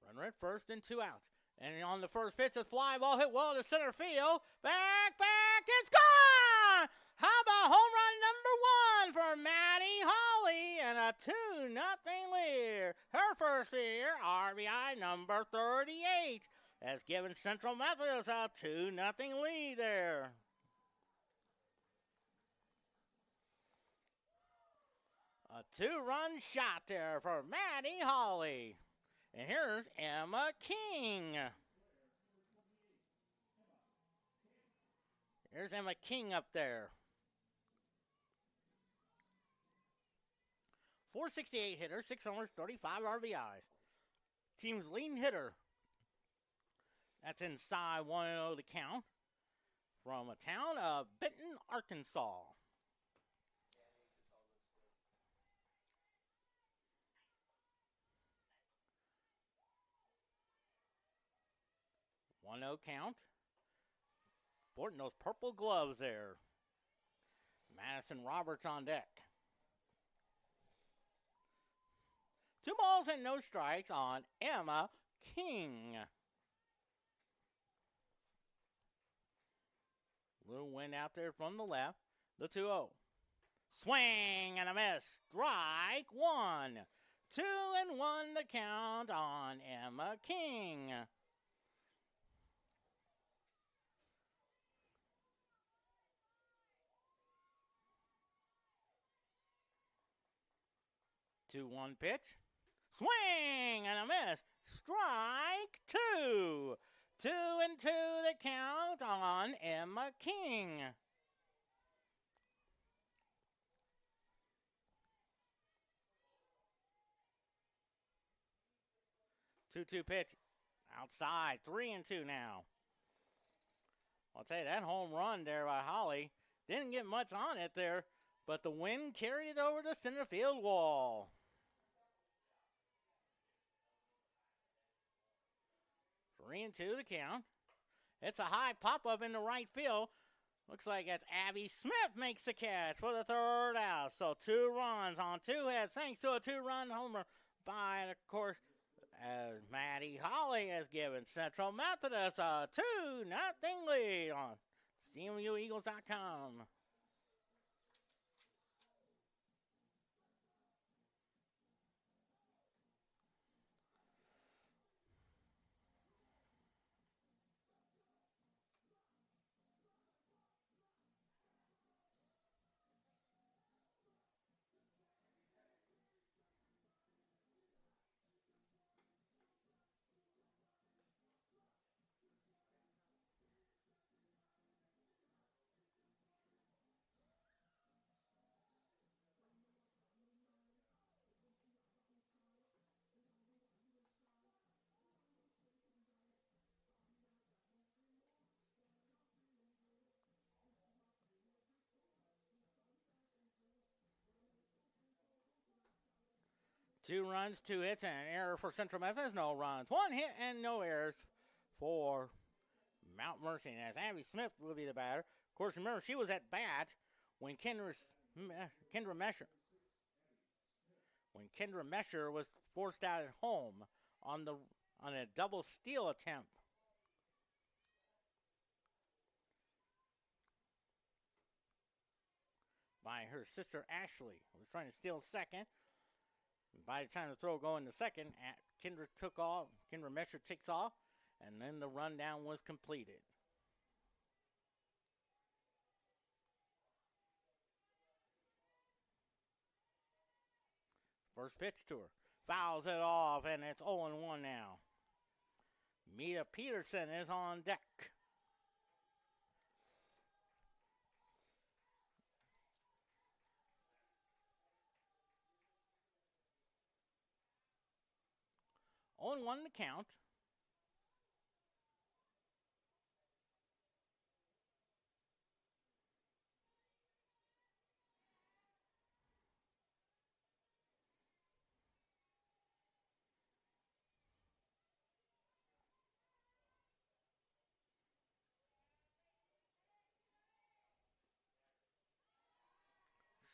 Speaker 1: Runner at first and 2 outs. And on the first pitch, a fly ball hit well to center field. Back, it's gone! How about home run number 1 for Maddie Hawley? Holly and a 2-0 lead. Her first year, RBI number 38, has given Central Methodist a 2-0 lead there. A 2-run shot there for Maddie Holly. And here's Emma King. Here's Emma King up there. 468 hitter, 6 homers, 35 RBIs. Team's leading hitter. That's inside 1-0 the count. From a town of Benton, Arkansas. 1-0 count. Sporting those purple gloves there. Madison Roberts on deck. 2 balls and no strikes on Emma King. Little wind out there from the left. The 2-0. Swing and a miss. Strike 1. 2-1 the count on Emma King. Two-one pitch. Swing and a miss. Strike 2. 2-2 the count on Emma King. Two-two pitch. Outside. 3-2 now. I'll tell you, that home run there by Holly didn't get much on it there, but the wind carried it over the center field wall. 3-2 the count. It's a high pop-up in the right field. Looks like that's Abby Smith makes the catch for the third out. So 2 runs on 2 hits thanks to a 2-run homer by, of course, as Maddie Holly has given Central Methodist a 2-0 lead on CMUEagles.com. Two runs, 2 hits, and an error for Central Methodist. No runs. 1 hit and no errors for Mount Mercy. And as Abby Smith will be the batter. Of course, remember, she was at bat when Kendra Mesher was forced out at home on a double steal attempt. By her sister Ashley, who was trying to steal second. By the time the throw going to second, Kendra Mesher takes off, and then the rundown was completed. First pitch to her. Fouls it off, and it's 0-1 now. Mia Peterson is on deck. On 1 to count.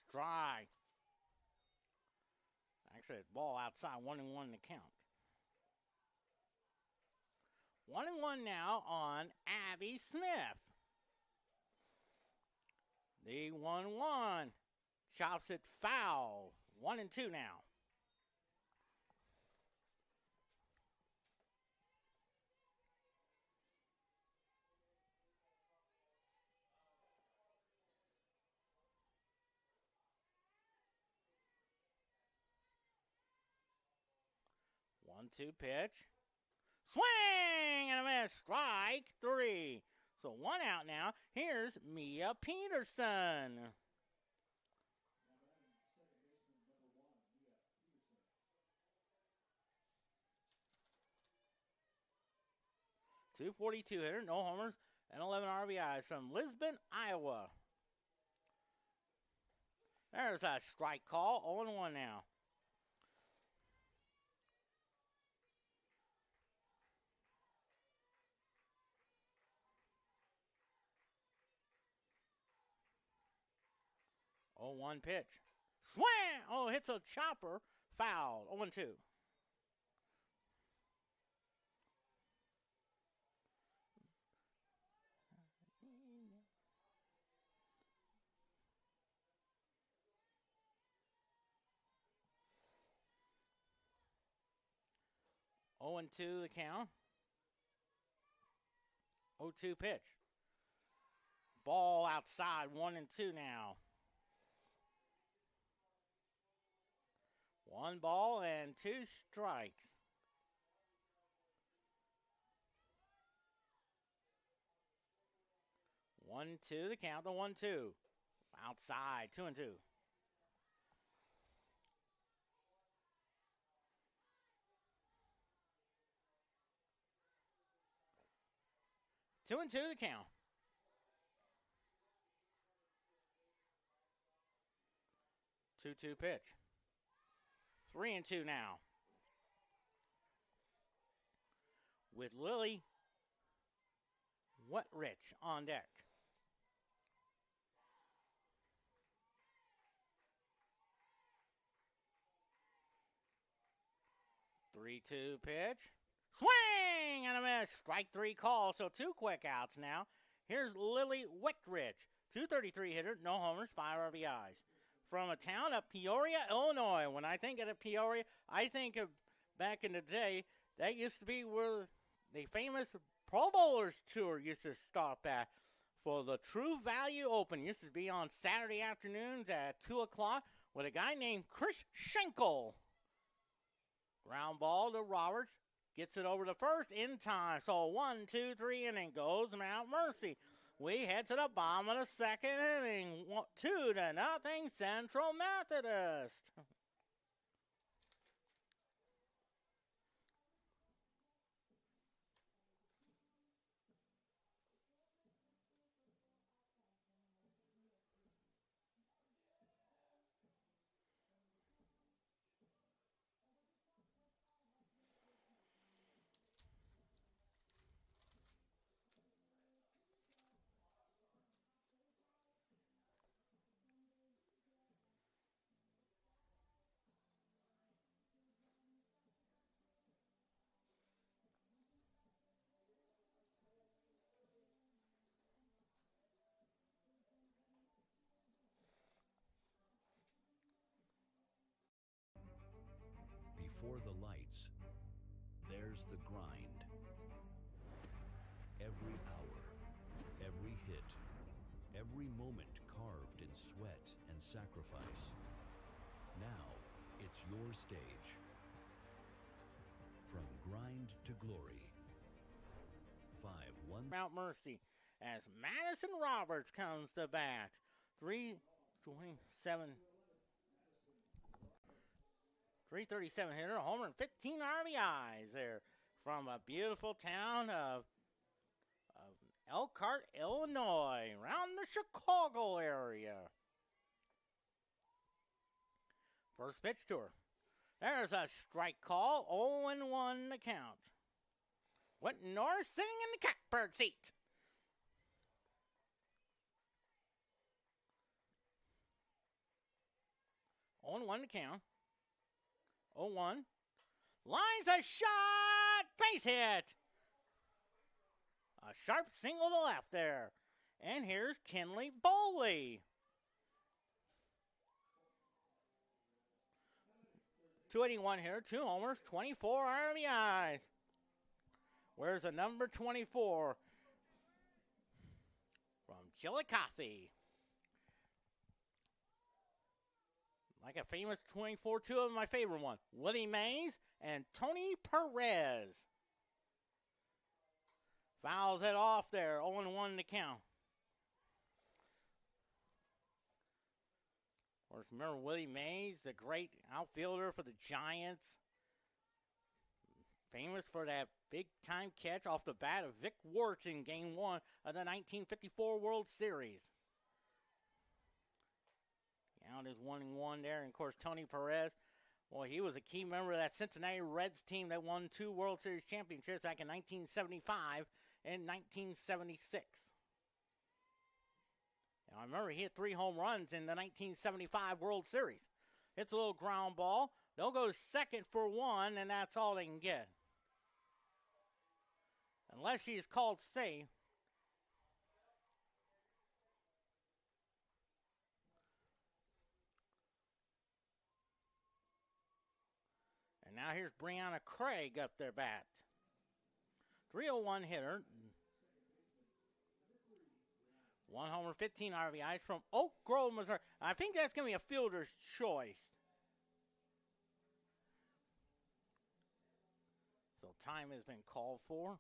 Speaker 1: Strike. Actually, it's ball outside. 1-1 to count. 1-1 now on Abby Smith. The 1-1 chops it foul. 1-2 now. One-two pitch. Swing and a miss. Strike 3. So 1 out now. Here's Mia Peterson. 242 hitter, no homers, and 11 RBIs from Lisbon, Iowa. There's a strike call. 0-1 now. Oh, 1 pitch. Swing! Oh, hits a chopper. Foul. 0-2. Oh, 2 the count. 0-2 pitch. Ball outside. 1-2 now. 1 ball and 2 strikes. 1-2 the count. The 1-2. Outside. 2-2. 2-2 the count. 2-2 pitch. 3-2 now. With Lily Wetrich on deck. Three-two pitch. Swing and a miss. Strike 3 call, so 2 quick outs now. Here's Lily Wetrich. 233 hitter, no homers, 5 RBIs. From a town of Peoria, Illinois. When I think of Peoria, I think of back in the day, that used to be where the famous Pro Bowlers tour used to stop at for the True Value Open. It used to be on Saturday afternoons at 2 o'clock with a guy named Chris Schenkel. Ground ball to Roberts. Gets it over to first in time. So 1, 2, 3 inning goes Mount Mercy. We head to the bottom of the second inning. 2-0 Central Methodist.
Speaker 4: Before the lights, there's the grind. Every hour, every hit, every moment carved in sweat and sacrifice. Now, it's your stage. From grind to glory. 5-1
Speaker 1: Mount Mercy as Madison Roberts comes to bat. 337 hitter, a homer and 15 RBIs there from a beautiful town of Elkhart, Illinois, around the Chicago area. First pitch to her. There's a strike call, 0-1 the count. Whitnor sitting in the catbird seat. On 1 to count. 0-1. Lines a shot. Base hit. A sharp single to left there. And here's Kenley Bowley. 281 hitter, 2 homers, 24 RBIs. Where's the number 24 from Chillicothe? Like a famous 24, two of my favorite one, Willie Mays and Tony Perez. Fouls it off there, 0-1 to count. Of course, remember Willie Mays, the great outfielder for the Giants. Famous for that big-time catch off the bat of Vic Wertz in Game 1 of the 1954 World Series. Count is 1-1 there. And, of course, Tony Perez, well, he was a key member of that Cincinnati Reds team that won 2 World Series championships back in 1975 and 1976. Now, I remember he hit 3 home runs in the 1975 World Series. It's a little ground ball. They'll go second for 1, and that's all they can get. Unless she's called safe. And now here's Brianna Craig up their bat. 301 hitter. 1 homer, 15 RBIs from Oak Grove, Missouri. I think that's going to be a fielder's choice. So time has been called for.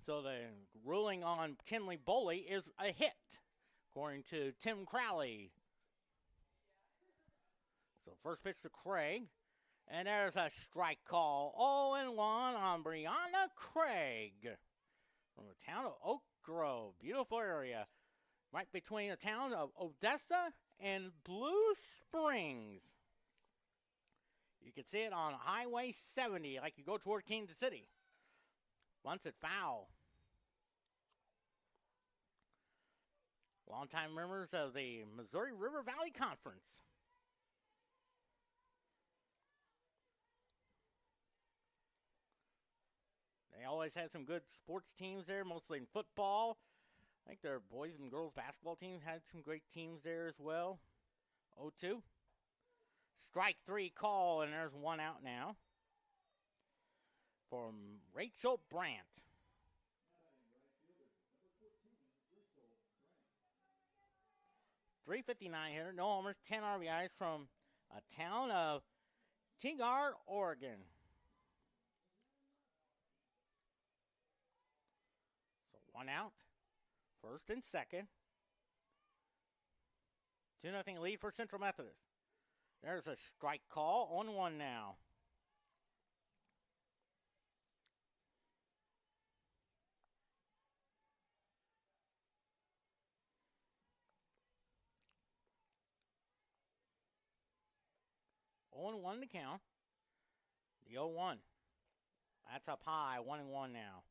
Speaker 1: So the ruling on Kenley Boley is a hit, according to Tim Crowley. So first pitch to Craig, and there's a strike call. 0-1 on Brianna Craig from the town of Oak Grove. Beautiful area, right between the towns of Odessa and Blue Springs. You can see it on Highway 70, like you go toward Kansas City. Once it foul. Longtime members of the Missouri River Valley Conference. They always had some good sports teams there, mostly in football. I think their boys and girls basketball teams had some great teams there as well. 0-2. Strike 3 call, and there's 1 out now from Rachel Brandt. 359 hitter, no homers, 10 RBIs from a town of Tigard, Oregon. So 1 out, first and second. 2-0 lead for Central Methodist. There's a strike call, 1-1 now. On 1 to count. The 0-1. That's up high, 1-1 now.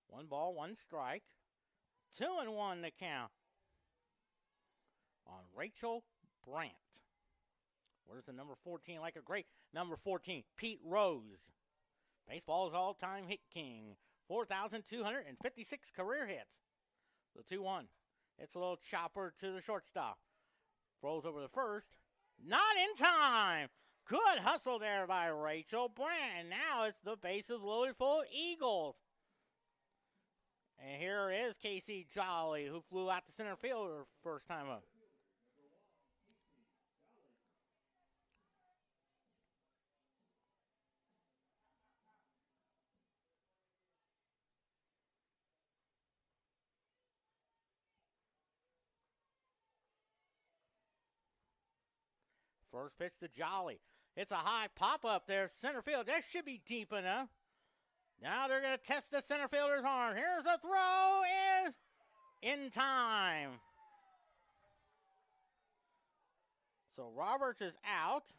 Speaker 1: One ball, 1 strike. 2-1 to count on Rachel Brandt. Where's the number 14? Like a great number 14, Pete Rose. Baseball's all-time hit king. 4,256 career hits. The 2-1. It's a little chopper to the shortstop. Throws over the first. Not in time. Good hustle there by Rachel Brandt. Now it's the bases loaded full of Eagles. And here is Casey Jolly, who flew out to center field her first time up. First pitch to Jolly. It's a high pop up there, center field. That should be deep enough. Now they're going to test the center fielder's arm. Here's the throw. Is in time. So Roberts is out.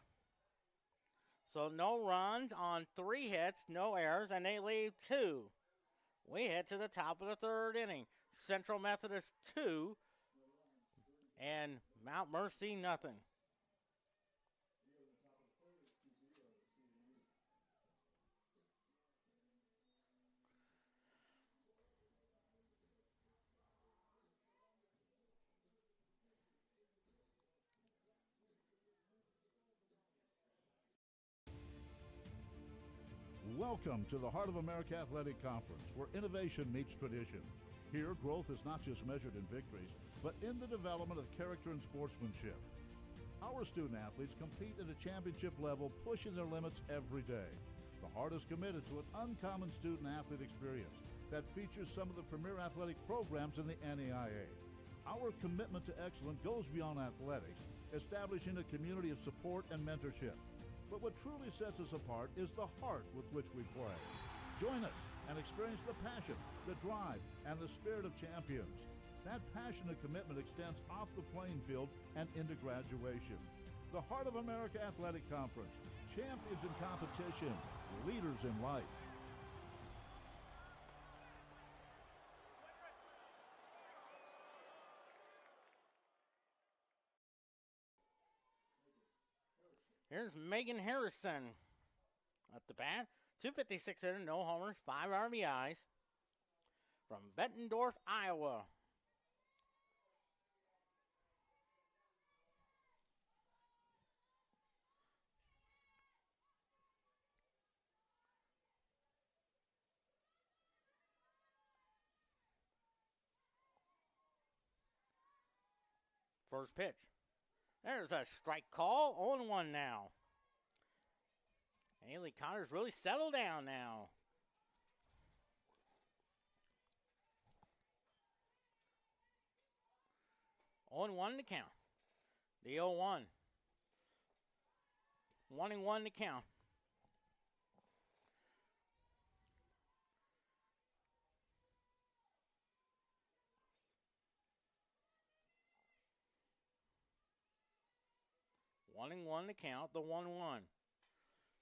Speaker 1: So no runs on 3 hits, no errors, and they leave 2. We head to the top of the 3rd inning. Central Methodist 2 and Mount Mercy nothing.
Speaker 2: Welcome to the Heart of America Athletic Conference, where innovation meets tradition. Here, growth is not just measured in victories, but in the development of character and sportsmanship. Our student athletes compete at a championship level, pushing their limits every day. The Heart is committed to an uncommon student athlete experience that features some of the premier athletic programs in the NAIA. Our commitment to excellence goes beyond athletics, establishing a community of support and mentorship. But what truly sets us apart is the heart with which we play. Join us and experience the passion, the drive, and the spirit of champions. That passion and commitment extends off the playing field and into graduation. The Heart of America Athletic Conference. Champions in competition, leaders in life.
Speaker 1: Here's Megan Harrison at the bat. 256 hitter, no homers, 5 RBIs from Bettendorf, Iowa. First pitch. There's a strike call, 0-1 now. Haley Connor's really settled down now. On 1 to count. The 0-1. 1-1 to count. One and 1 to count, the 1-1.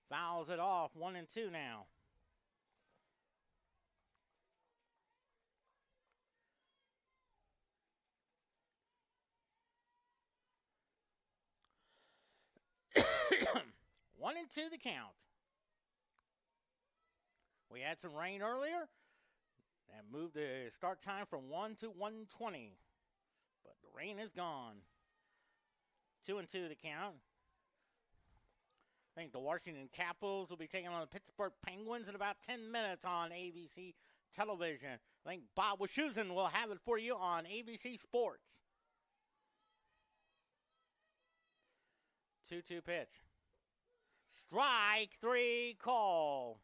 Speaker 1: Fouls it off, 1-2 now. One and 2 the count. We had some rain earlier and moved the start time from 1 to 1:20. But the rain is gone. 2-2 the count. I think the Washington Capitals will be taking on the Pittsburgh Penguins in about 10 minutes on ABC television. I think Bob Wischusen will have it for you on ABC Sports. 2-2 pitch. Strike 3 call.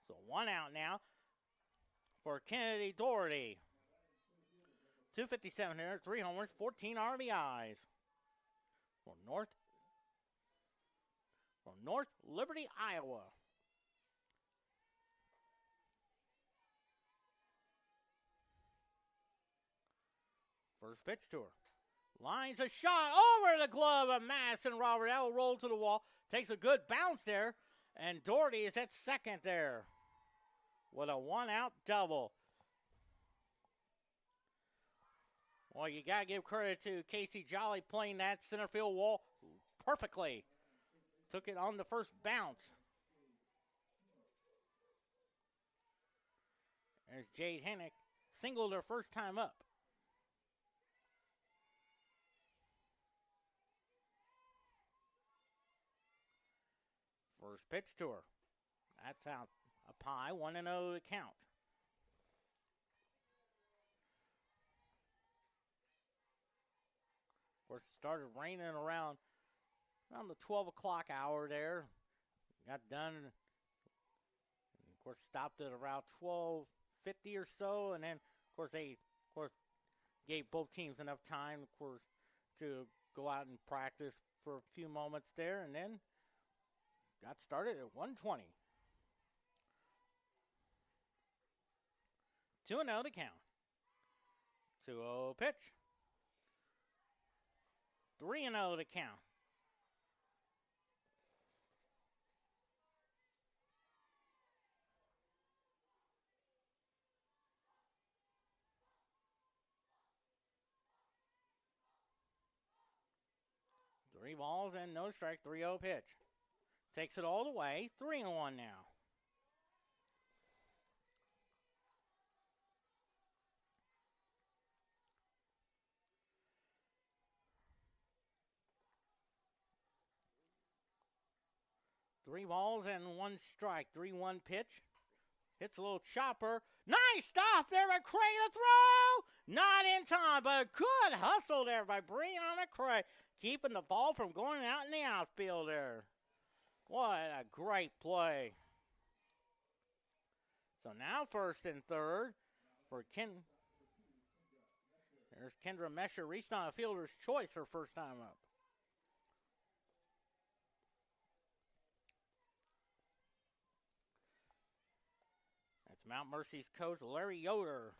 Speaker 1: So 1 out now for Kennedy Doherty. 257 here, 3 homers, 14 RBIs. From North Liberty, Iowa. First pitch to her. Lines a shot over the glove of Madison Robert. That will roll to the wall. Takes a good bounce there. And Doherty is at second there with a 1-out double. Well, you got to give credit to Casey Jolly playing that center field wall perfectly. Took it on the first bounce. There's Jade Hennick. Singled her first time up. First pitch to her. That's out a pie. 1-0 to count. Of course, it started raining around the 12 o'clock hour there. Got done. And of course, stopped at around 12:50 or so. And then, of course, they gave both teams enough time, of course, to go out and practice for a few moments there, and then got started at 120. 2-0 to count. 2-0 pitch. 3-0 to count. Three balls and no strike. 3-0 pitch. Takes it all the way. 3-1 now. Three balls and one strike. 3-1 pitch. Hits a little chopper. Nice stop there by Cray. The throw! Not in time, but a good hustle there by Brianna Cray. Keeping the ball from going out in the outfield there. What a great play. So now first and third for There's Kendra Mesher. Reached on a fielder's choice her first time up. That's Mount Mercy's coach, Larry Yoder.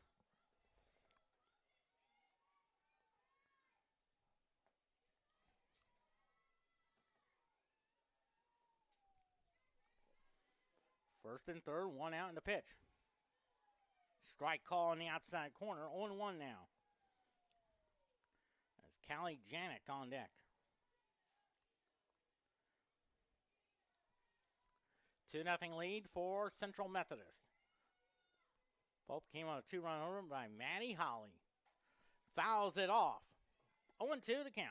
Speaker 1: First and third, one out in the pitch. Strike call in the outside corner, 0-1 now. That's Callie Janik on deck. 2-0 lead for Central Methodist. Both came on a 2-run homer by Maddie Holly. Fouls it off. 0-2 to count.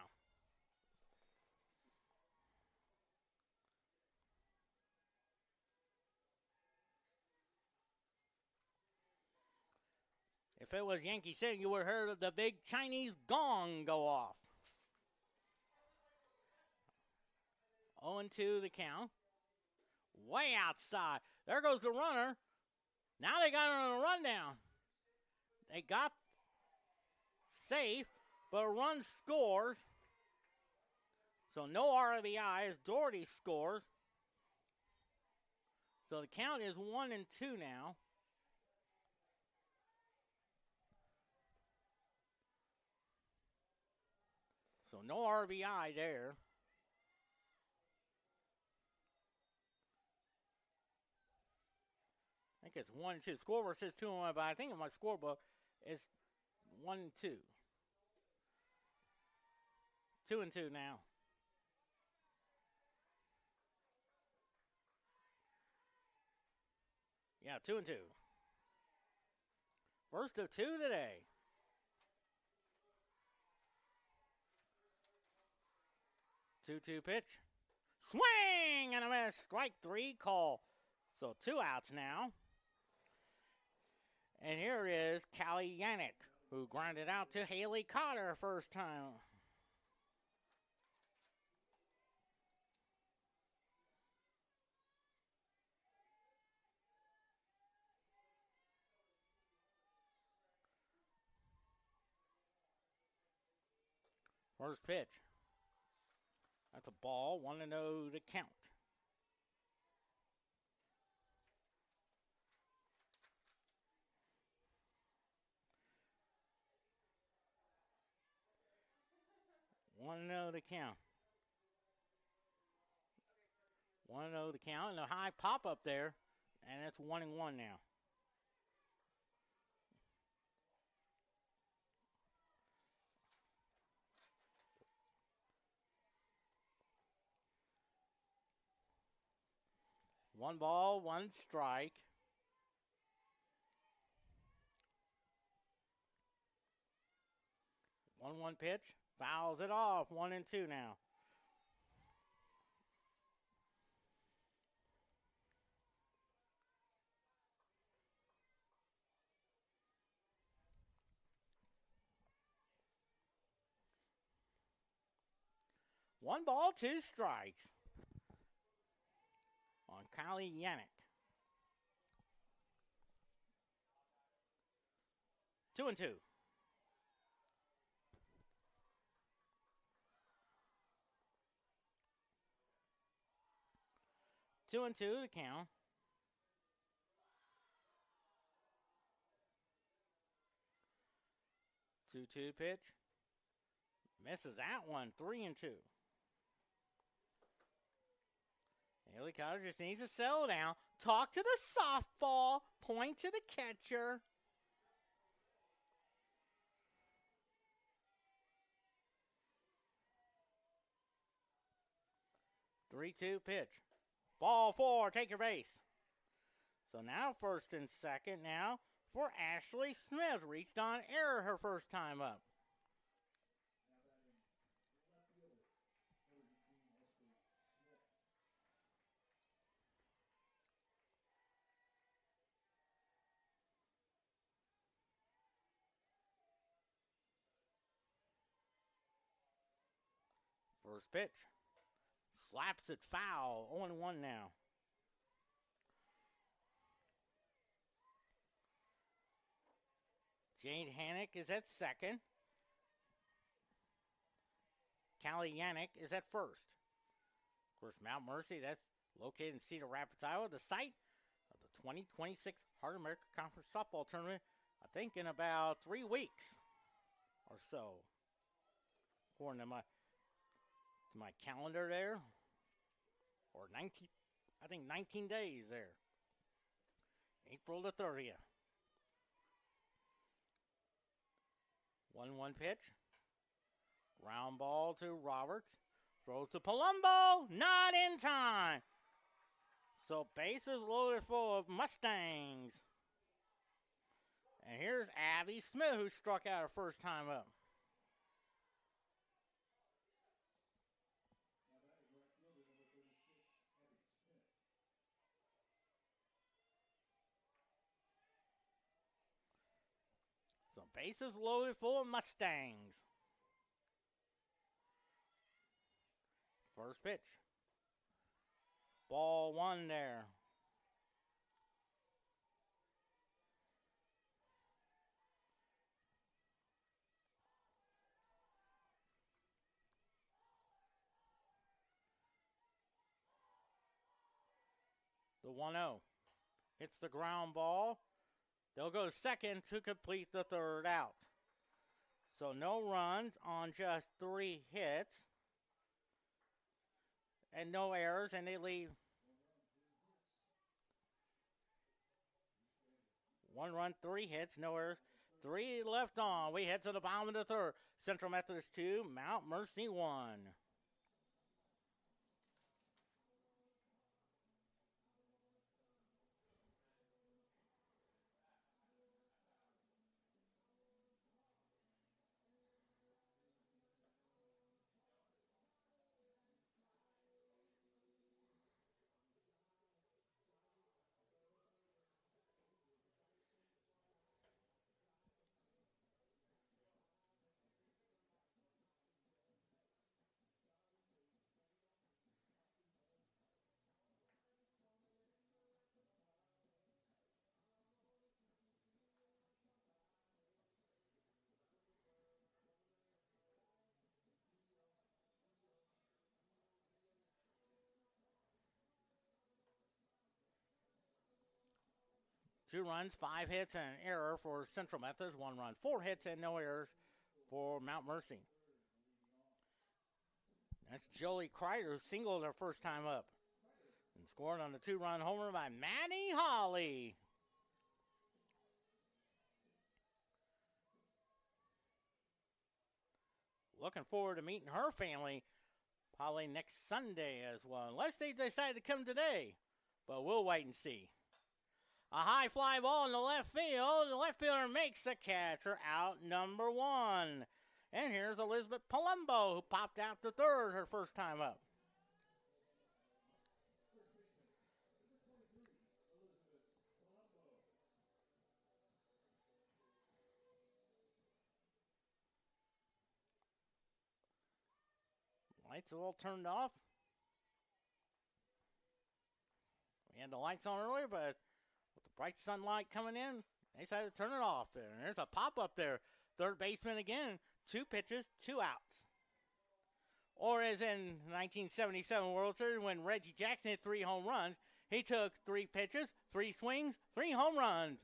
Speaker 1: If it was Yankee City, you would have heard of the big Chinese gong go off. 0-2 the count. Way outside. There goes the runner. Now they got her on a rundown. They got safe, but a run scores. So no RBI as Doherty scores. So the count is 1-2 now. So no RBI there. I think it's 1-2. Scoreboard says 2-1, but I think in my scorebook it's 1-2. 2-2 now. Yeah, 2-2. First of two today. 2-2 pitch. Swing and a miss. Strike three call. So 2 outs now. And here is Callie Yannick, who grounded out to Haley Cotter first time. First pitch. That's a ball, 1-0 to count. To count. 1-0 to count, and a high pop up there, and it's 1-1 now. One ball, one strike. One pitch. Fouls it off. 1-2 now. One ball, 2 strikes on Kylie Yannick. 2-2. 2-2 the count. 2-2 pitch. Misses that one. 3-2. Haley Cotter just needs to settle down. Talk to the softball. Point to the catcher. Three-two pitch. Ball 4. Take your base. So now first and second now for Ashley Smith. Reached on error her first time up. First pitch. Slaps it foul. 0-1 now. Jade Hannock is at second. Callie Yannick is at first. Of course, Mount Mercy, that's located in Cedar Rapids, Iowa, the site of the 2026 Heart America Conference Softball Tournament, I think in about 3 weeks or so, according to my calendar there, or 19 days there. April the 30th. 1-1 pitch. Ground ball to Roberts. Throws to Palumbo. Not in time. So bases loaded full of Mustangs. And here's Abby Smith, who struck out her first time up. So bases loaded full of Mustangs. First pitch. Ball 1 there. The 1-0. Hits the ground ball. They'll go second to complete the third out. So no runs on just 3 hits. And no errors, and they leave 1 run, 3 hits, no errors. 3 left on. We head to the bottom of the third. Central Methodist 2, Mount Mercy 1. Two runs, 5 hits, and an error for Central Methodist. 1 run, 4 hits, and no errors for Mount Mercy. That's Jolie Kreider, who singled her first time up and scored on the 2-run homer by Maddie Holly. Looking forward to meeting her family probably next Sunday as well, unless they decide to come today. But we'll wait and see. A high fly ball in the left field. The left fielder makes the catch for out number 1. And here's Elizabeth Palumbo, who popped out to third her first time up. Lights are all turned off. We had the lights on earlier, but with the bright sunlight coming in, they decided to turn it off. And there's a pop up there. Third baseman again. 2 pitches, 2 outs. Or as in 1977 World Series when Reggie Jackson hit 3 home runs, he took 3 pitches, 3 swings, 3 home runs.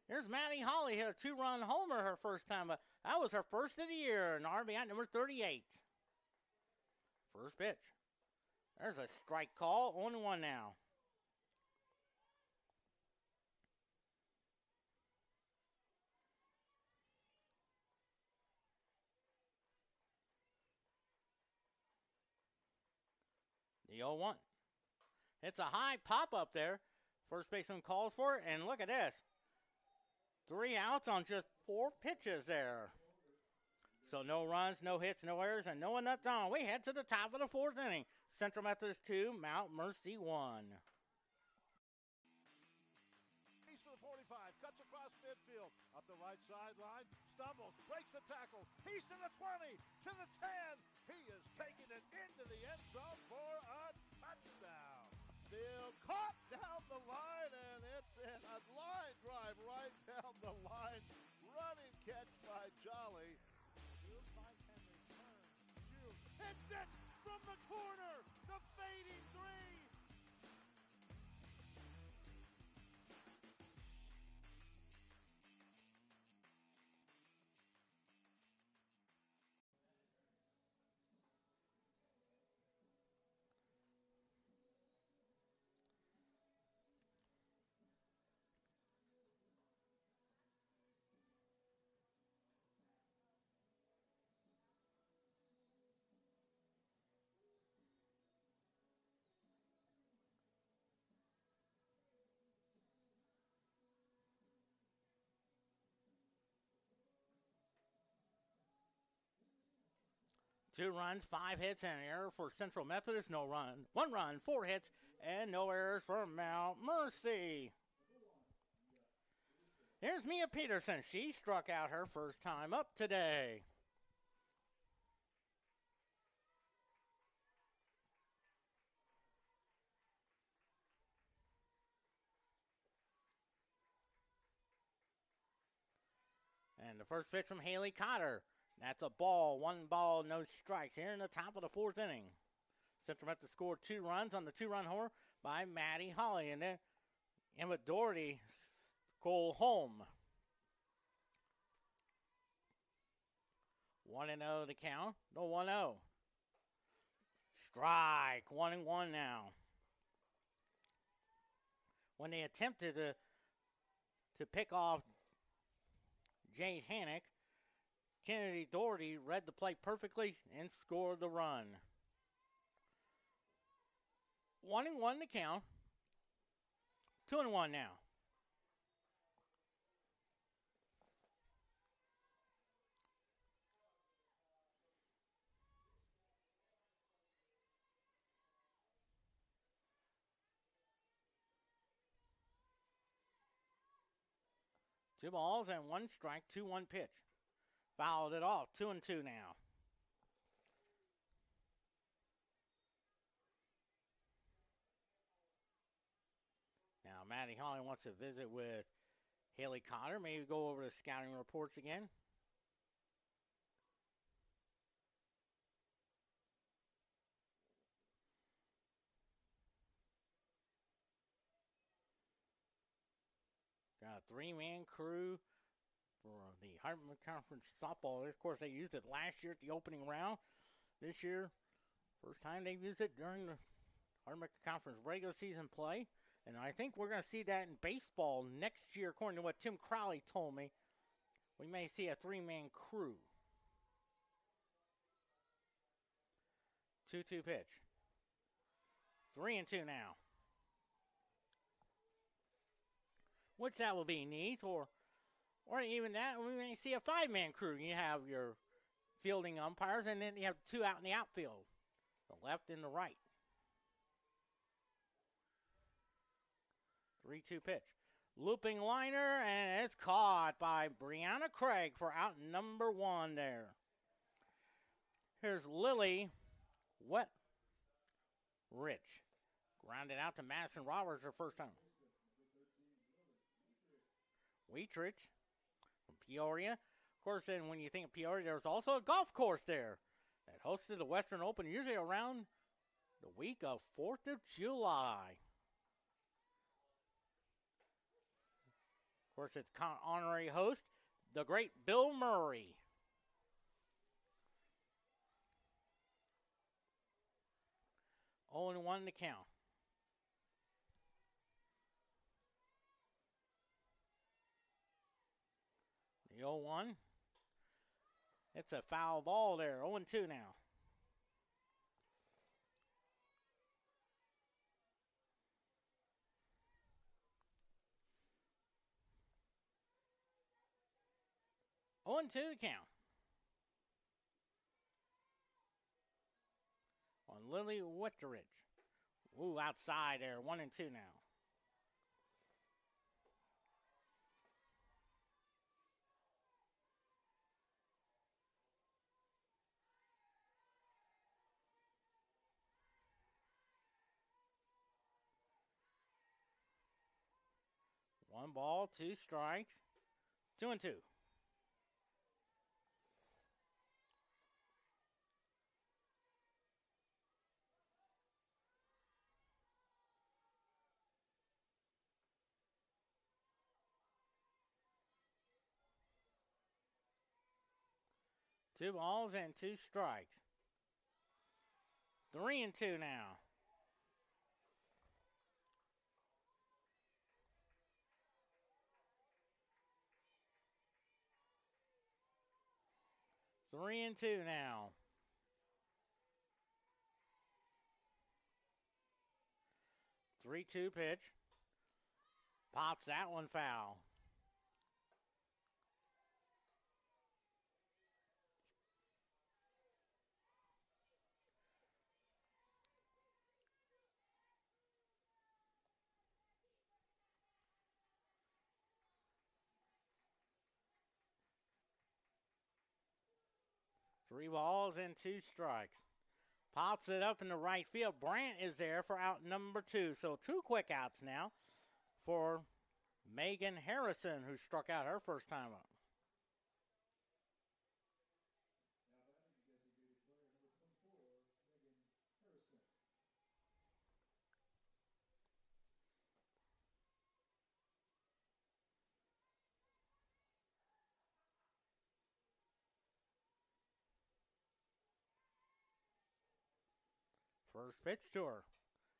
Speaker 1: Here's Maddie Holly hit a 2-run homer her first time. That was her first of the year, an RBI number 38. First pitch. There's a strike call, 0-1 now. The 0-1. It's a high pop up there. First baseman calls for it, and look at this. 3 outs on just 4 pitches there. So no runs, no hits, no errors, and no one nuts on. We head to the top of the 4th inning. Central Methodist 2, Mount Mercy 1.
Speaker 5: He's to the 45, cuts across midfield, up the right sideline, stumbles, breaks the tackle. He's to the 20, to the 10. He is taking it into the end zone for a touchdown. Still caught down the line, and it's in a line drive right down the line. Running catch by Jolly. Here's Mike Henry, turns, shoots, hits it from the corner. The fading 3.
Speaker 1: Two runs, 5 hits, and an error for Central Methodist. No run. 1 run, 4 hits, and no errors for Mount Mercy. Here's Mia Peterson. She struck out her first time up today. And the first pitch from Haley Cotter. That's a ball. 1 ball, no strikes. Here in the top of the 4th inning. Central Methodist scored 2 runs on the 2-run homer by Maddie Holly. And then Emma Doherty go home. 1-0 the count. No 1-0. Strike. 1-1 now. When they attempted to pick off Jade Hannock, Kennedy Doherty read the play perfectly and scored the run. 1-1 to count. 2-1 now. Two balls and 1 strike, 2-1 pitch. Fouled it off, 2-2 now. Now, Maddie Holly wants to visit with Haley Cotter. Maybe go over the scouting reports again. Got a 3-man crew for the Heartland Conference softball. Of course, they used it last year at the opening round. This year, first time they used it during the Heartland Conference regular season play. And I think we're going to see that in baseball next year, according to what Tim Crowley told me. We may see a 3-man crew. 2-2 pitch. 3-2 now. Which that will be neat, or even that, we may see a 5-man crew. You have your fielding umpires, and then you have 2 out in the outfield, the left and the right. 3-2 pitch. Looping liner, and it's caught by Brianna Craig for out number 1 there. Here's Lily Rich. Grounded out to Madison Roberts her first time. Wheatrich from Peoria Of course, then when you think of Peoria, there's also a golf course there that hosted the Western Open usually around the week of 4th of July. Of course, its honorary host, the great Bill Murray. Oh, and 1 to count. The 0-1. It's a foul ball there. 0-2 now. Oh, and 2 to count. On Lily Witteridge. Ooh, outside there. 1-2 now. One ball, 2 strikes. 2-2. Two balls and 2 strikes. 3-2 now. Three and two now. 3-2 pitch. Pops that one foul. Three balls and 2 strikes. Pops it up in the right field. Brandt is there for out number 2. So 2 quick outs now for Megan Harrison, who struck out her first time up. First pitch to her.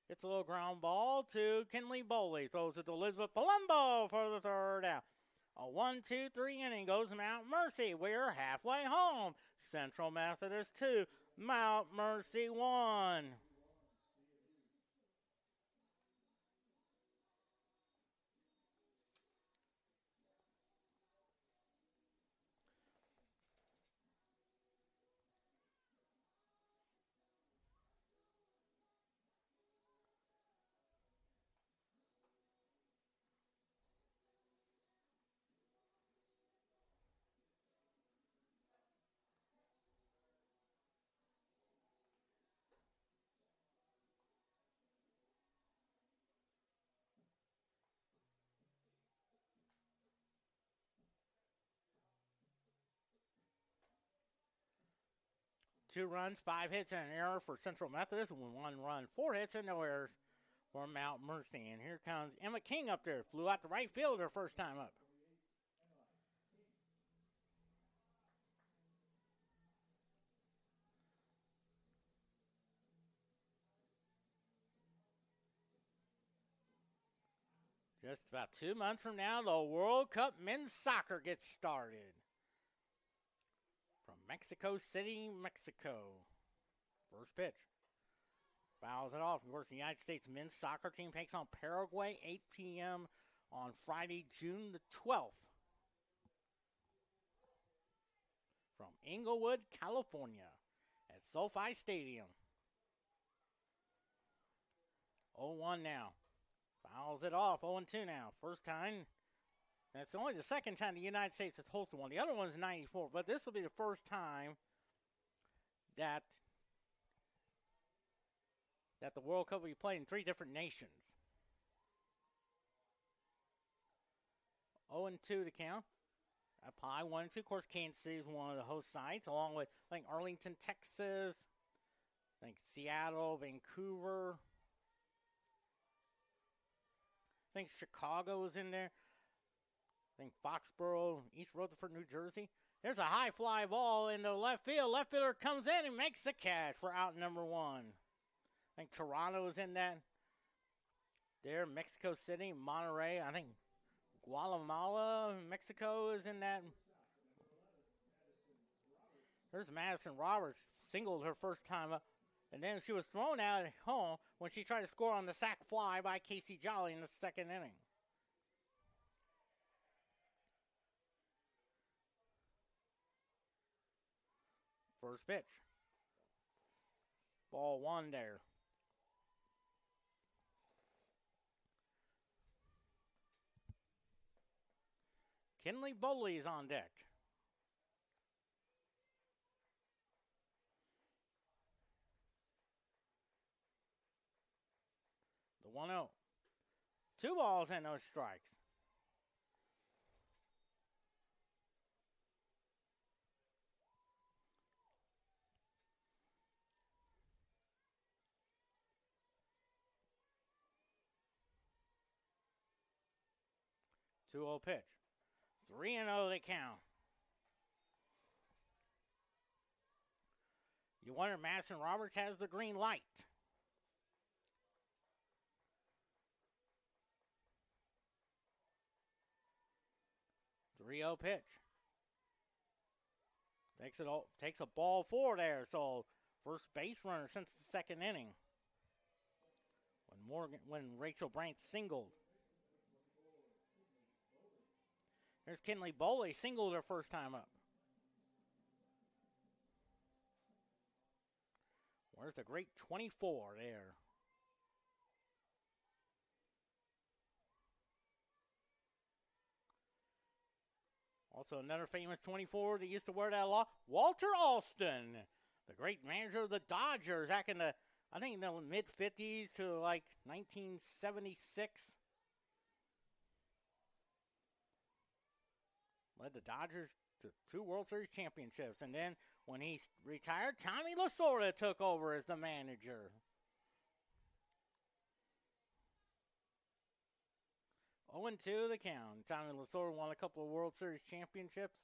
Speaker 1: It's a little ground ball to Kinley Bowley. Throws it to Elizabeth Palumbo for the 3rd out. A 1-2-3 inning goes to Mount Mercy. We're halfway home. Central Methodist 2, Mount Mercy 1. Two runs, 5 hits, and an error for Central Methodist. 1 run, 4 hits, and no errors for Mount Mercy. And here comes Emma King up there. Flew out the right field her first time up. Just about 2 months from now, the World Cup men's soccer gets started. From Mexico City, Mexico. First pitch. Fouls it off. Of course, the United States men's soccer team takes on Paraguay, 8 p.m. on Friday, June the 12th. From Inglewood, California, at SoFi Stadium. 0-1 now. Fouls it off. 0-2 now. First time. That's only the second time the United States has hosted one. The other one is 94. But this will be the first time that the World Cup will be played in 3 different nations. 0-2 to count. Up high, 1-2. Of course, Kansas City is one of the host sites, along with, I think, Arlington, Texas. I think Seattle, Vancouver. I think Chicago is in there. I think Foxborough, East Rutherford, New Jersey. There's a high fly ball in the left field. Left fielder comes in and makes the catch for out number 1. I think Toronto is in that. There, Mexico City, Monterrey. I think Guatemala, Mexico is in that. There's Madison Roberts, singled her first time up. And then she was thrown out at home when she tried to score on the sac fly by Casey Jolly in the second inning. First pitch. Ball 1 there. Kenley Bowley is on deck. The 1-0. 2 balls and no strikes. Two-0 pitch. 3-0 they count. You wonder Madison Roberts has the green light. 3-0 pitch. Takes a ball 4 there. So first base runner since the second inning. When Rachel Brandt singled. There's Kenley Bowley, singled her first time up. Where's the great 24 there? Also another famous 24 that used to wear that a lot, Walter Alston, the great manager of the Dodgers back in the, I think in the mid-50s to like 1976. Led the Dodgers to 2 World Series championships. And then when he retired, Tommy Lasorda took over as the manager. Oh, 0-2 the count. Tommy Lasorda won a couple of World Series championships.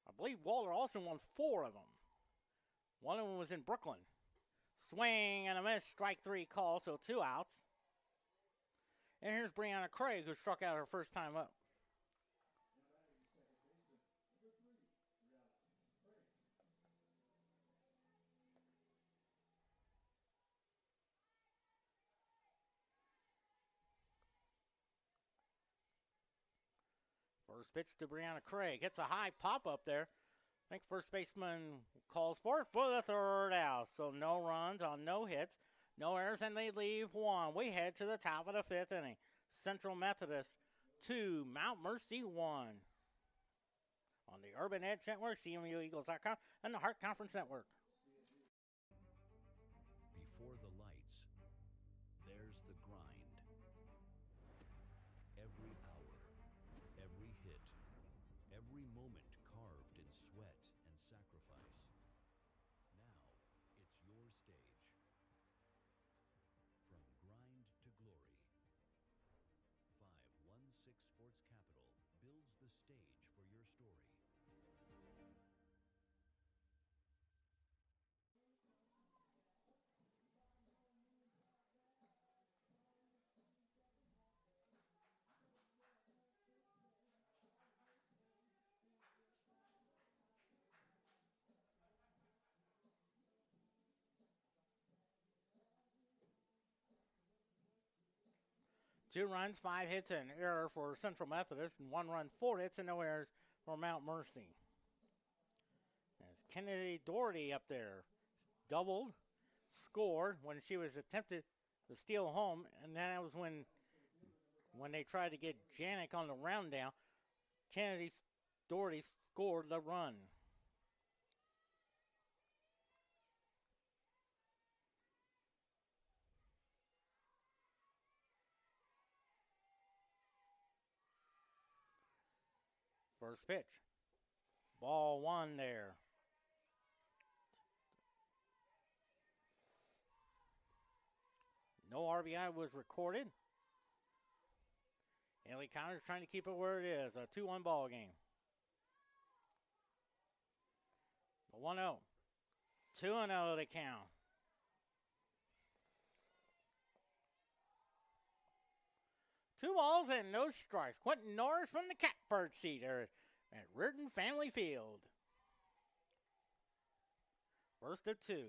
Speaker 1: I believe Walter also won 4 of them. One of them was in Brooklyn. Swing and a miss, strike 3 call, so 2 outs. And here's Brianna Craig, who struck out her first time up. First pitch to Brianna Craig. Hits a high pop up there. I think first baseman calls for it for the 3rd out. So no runs on no hits, no errors, and they leave 1. We head to the top of the 5th inning. Central Methodist 2, Mount Mercy 1. On the Urban Edge Network, CMUEagles.com, and the Hart Conference Network.
Speaker 4: Before the lights, there's the grind. Every hour, every hit, every moment carved in sweat and sacrifice. Now, it's your stage. From grind to glory, 516 Sports Capital builds the stage for your story.
Speaker 1: Two runs, 5 hits, and an error for Central Methodist, and 1 run, 4 hits, and no errors for Mount Mercy. As Kennedy Doherty up there doubled, scored when she was attempted to steal home, and that was when they tried to get Janik on the round down. Kennedy Doherty scored the run. First pitch. Ball one there. No RBI was recorded. Haley Connors trying to keep it where it is. A 2-1 ball game. The 1-0. 2-0 to count. Two balls and no strikes. Quentin Norris from the catbird seat there at Reardon Family Field. First of two.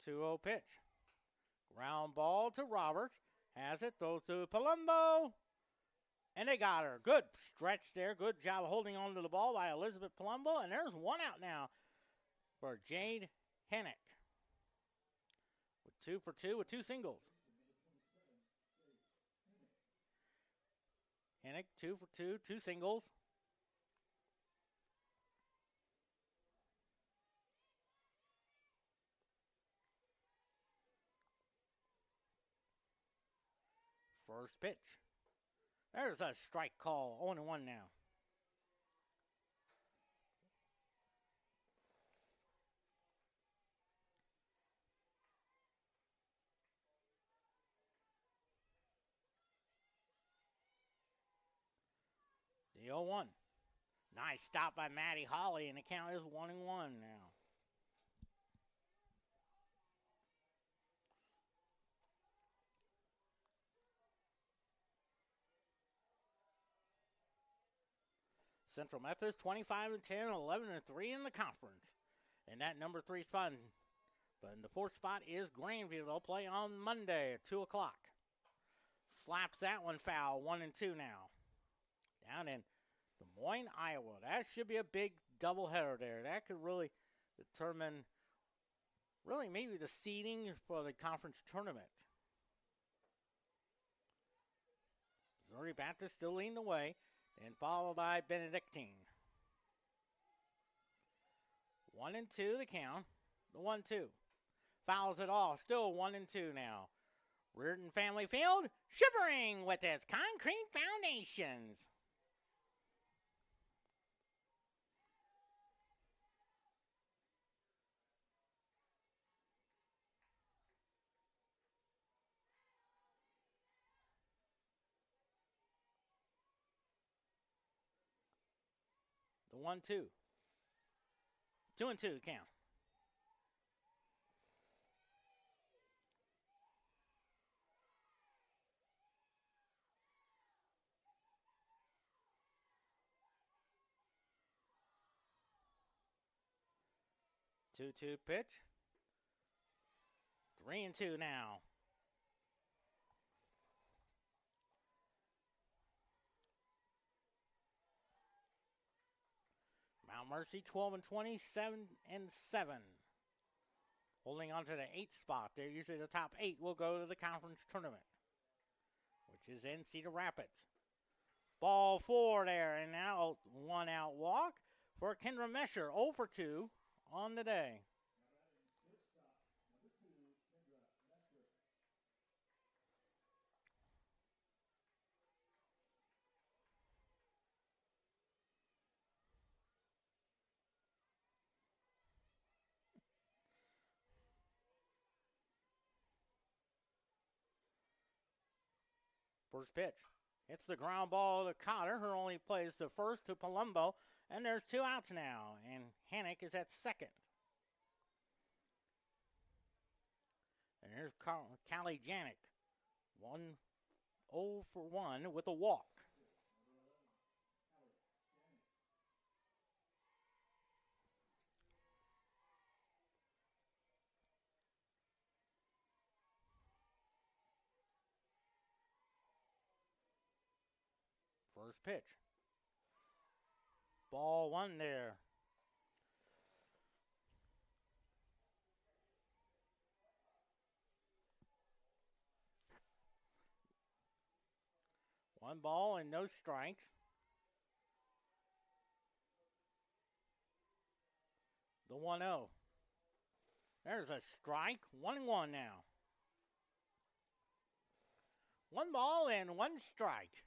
Speaker 1: 2-0 pitch. Ground ball to Roberts. Has it, throws to Palumbo. And they got her. Good stretch there. Good job holding on to the ball by Elizabeth Palumbo. And there's one out now for Jade Hennick. With 2 for 2 with 2 singles. Hennick, 2 for 2, 2 singles. First pitch. There's a strike call. 0-1 now. The 0-1. Nice stop by Maddie Holly, and the count is 1-1 now. Central Methodist 25-10, 11-3 in the conference. And that number 3 spot. But in the 4th spot is Grandview. They'll play on Monday at 2 o'clock. Slaps that one foul, 1-2 now. Down in Des Moines, Iowa. That should be a big doubleheader there. That could really determine, maybe the seeding for the conference tournament. Missouri Baptist still leading the way, and followed by Benedictine. 1-2 the count. The 1-2. Fouls it off. Still 1-2 now. Reardon Family Field, shivering with its concrete foundations. The 1-2. 2-2 count. Two pitch. 3-2 now. Mount Mercy 12-20, 7-7. Holding on to the 8th spot. They're usually the top 8 will go to the conference tournament, which is in Cedar Rapids. Ball 4 there, and now 1 out walk for Kendra Mesher. 0 for 2 on the day. First pitch. It's the ground ball to Cotter, who only plays the first to Palumbo, and there's 2 outs now, and Hennick is at second. And here's Callie Janik, 1-0 for 1 with a walk. First pitch. Ball 1 there. One ball and no strikes. The 1-0. There's a strike. 1-1 now. 1 ball and 1 strike.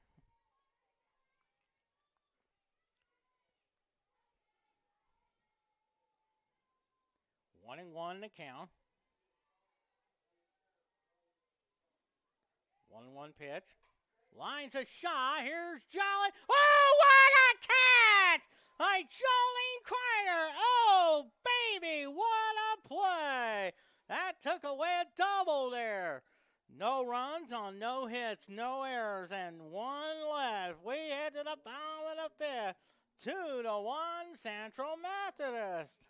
Speaker 1: 1-1 to count. 1-1 pitch. Lines a shot. Here's Jolly. Oh, what a catch! By Jolly Kreider. Oh, baby, what a play. That took away a double there. No runs on no hits, no errors, and one left. We head to the bottom of the fifth. 2-1 Central Methodist.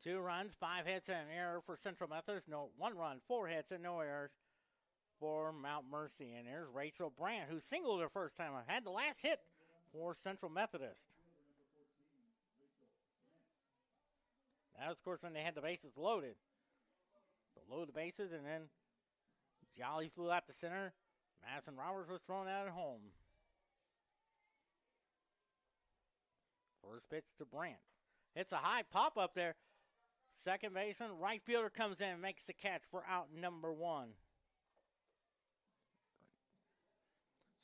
Speaker 1: Two runs, 5 hits, and an error for Central Methodist. No, 1 run, 4 hits, and no errors for Mount Mercy. And there's Rachel Brandt, who singled her first time. Had the last hit for Central Methodist. That was, of course, when they had the bases loaded. So load the bases, and then Jolly flew out to center. Madison Roberts was thrown out at home. First pitch to Brandt. It's a high pop up there. Second baseman, right fielder comes in and makes the catch for out number 1.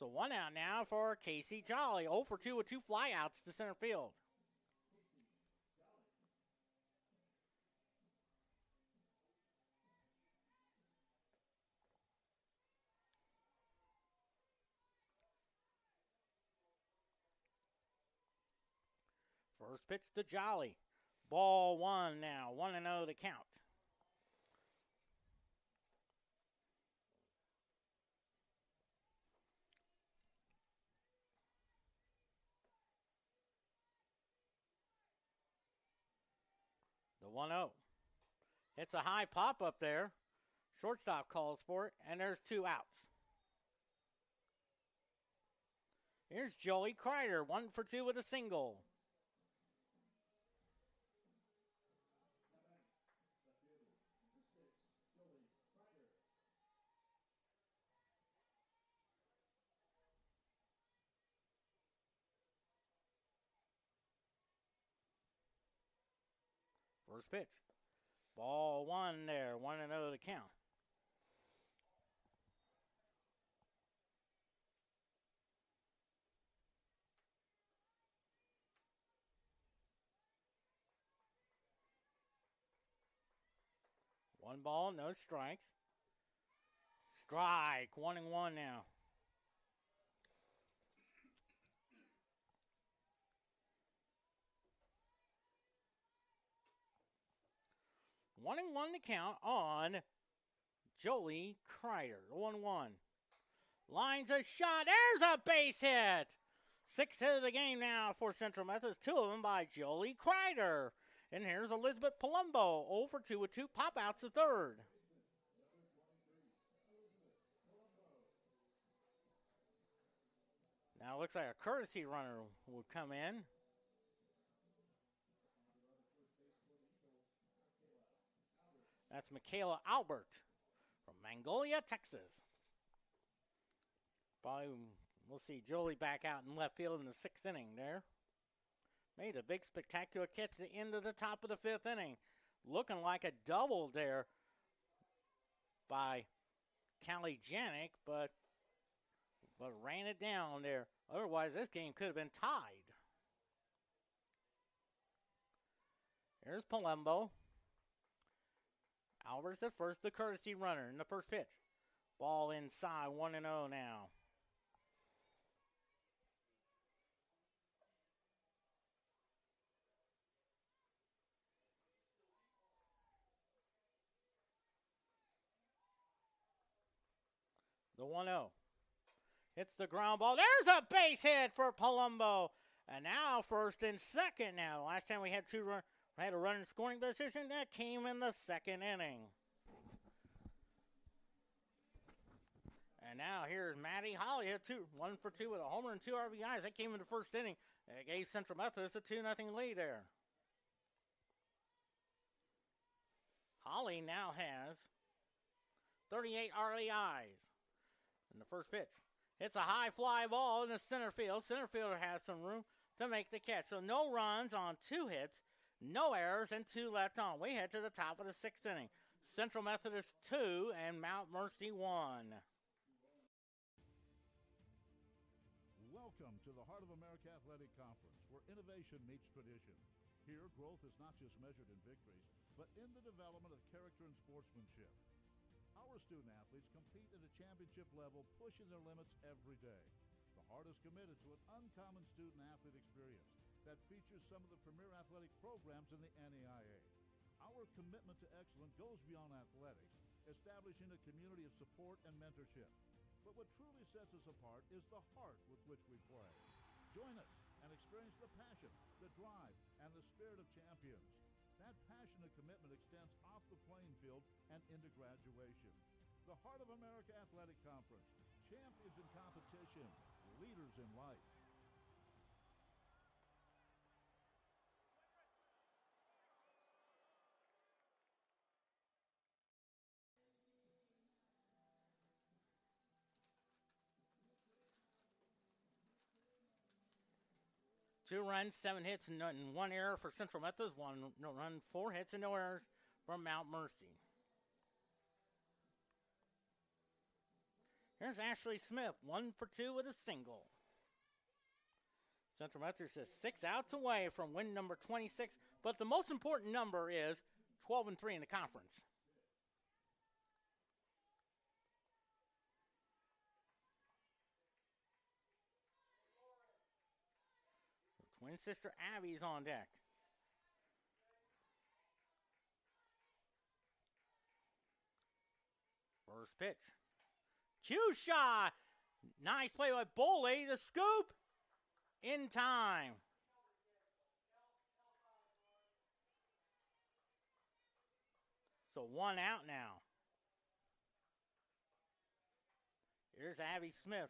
Speaker 1: So 1 out now for Casey Jolly. 0 for 2 with 2 flyouts to center field. First pitch to Jolly. Ball 1 now. 1-0 to count. The 1-0. It's a high pop up there. Shortstop calls for it, and there's 2 outs. Here's Joey Kreider, 1 for 2 with a single. First pitch. Ball 1 there. 1-0 to count. One ball, no strikes. Strike. 1-1 now. One and 1 to count on Jolie Kreider. 1-1. Lines a shot. There's a base hit. 6th hit of the game now for Central Methodist. 2 of them by Jolie Kreider. And here's Elizabeth Palumbo. 0 for 2 with 2 pop outs to third. Now it looks like a courtesy runner would come in. That's Michaela Albert from Magnolia, Texas. Probably we'll see Jolie back out in left field in the 6th inning there. Made a big spectacular catch at the end of the top of the 5th inning. Looking like a double there by Callie Janik, but ran it down there. Otherwise, this game could have been tied. Here's Palumbo. Albert's at first, the courtesy runner in the first pitch. Ball inside, 1-0 now. The 1-0. Hits the ground ball. There's a base hit for Palumbo. And now first and second now. Last time we had a run in scoring position. That came in the second inning. And now here's Matty Holly hit 1 for 2 with a homer and 2 RBIs. That came in the first inning. That gave Central Methodist a 2-0 lead there. Holly now has 38 RBIs in the first pitch. It's a high fly ball in the center field. Center fielder has some room to make the catch. So no runs on 2 hits, no errors, and 2 left on. We head to the top of the 6th inning. Central Methodist 2 and Mount Mercy 1.
Speaker 5: Welcome to the Heart of America Athletic Conference, where innovation meets tradition. Here, growth is not just measured in victories, but in the development of character and sportsmanship. Our student athletes compete at a championship level, pushing their limits every day. The Heart is committed to an uncommon student-athlete experience that features some of the premier athletic programs in the NAIA. Our commitment to excellence goes beyond athletics, establishing a community of support and mentorship. But what truly sets us apart is the heart with which we play. Join us and experience the passion, the drive, and the spirit of champions. That passion and commitment extends off the playing field and into graduation. The Heart of America Athletic Conference, champions in competition, leaders in life.
Speaker 1: Two runs, 7 hits, and 1 error for Central Methodist. 1 run, 4 hits, and no errors from Mount Mercy. Here's Ashley Smith, 1 for 2 with a single. Central Methodist is 6 outs away from win number 26, but the most important number is 12-3 in the conference. Twin sister Abby's on deck. First pitch. Cue shot. Nice play by Boley. The scoop in time. So 1 out now. Here's Abby Smith.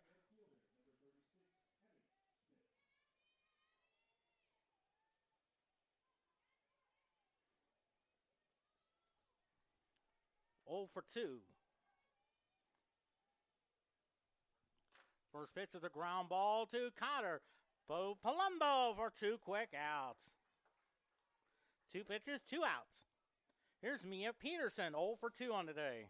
Speaker 1: For 2. First pitch is a ground ball to Cotter. Bo Palumbo for 2 quick outs. 2 pitches, 2 outs. Here's Mia Peterson, 0 for 2 on the day.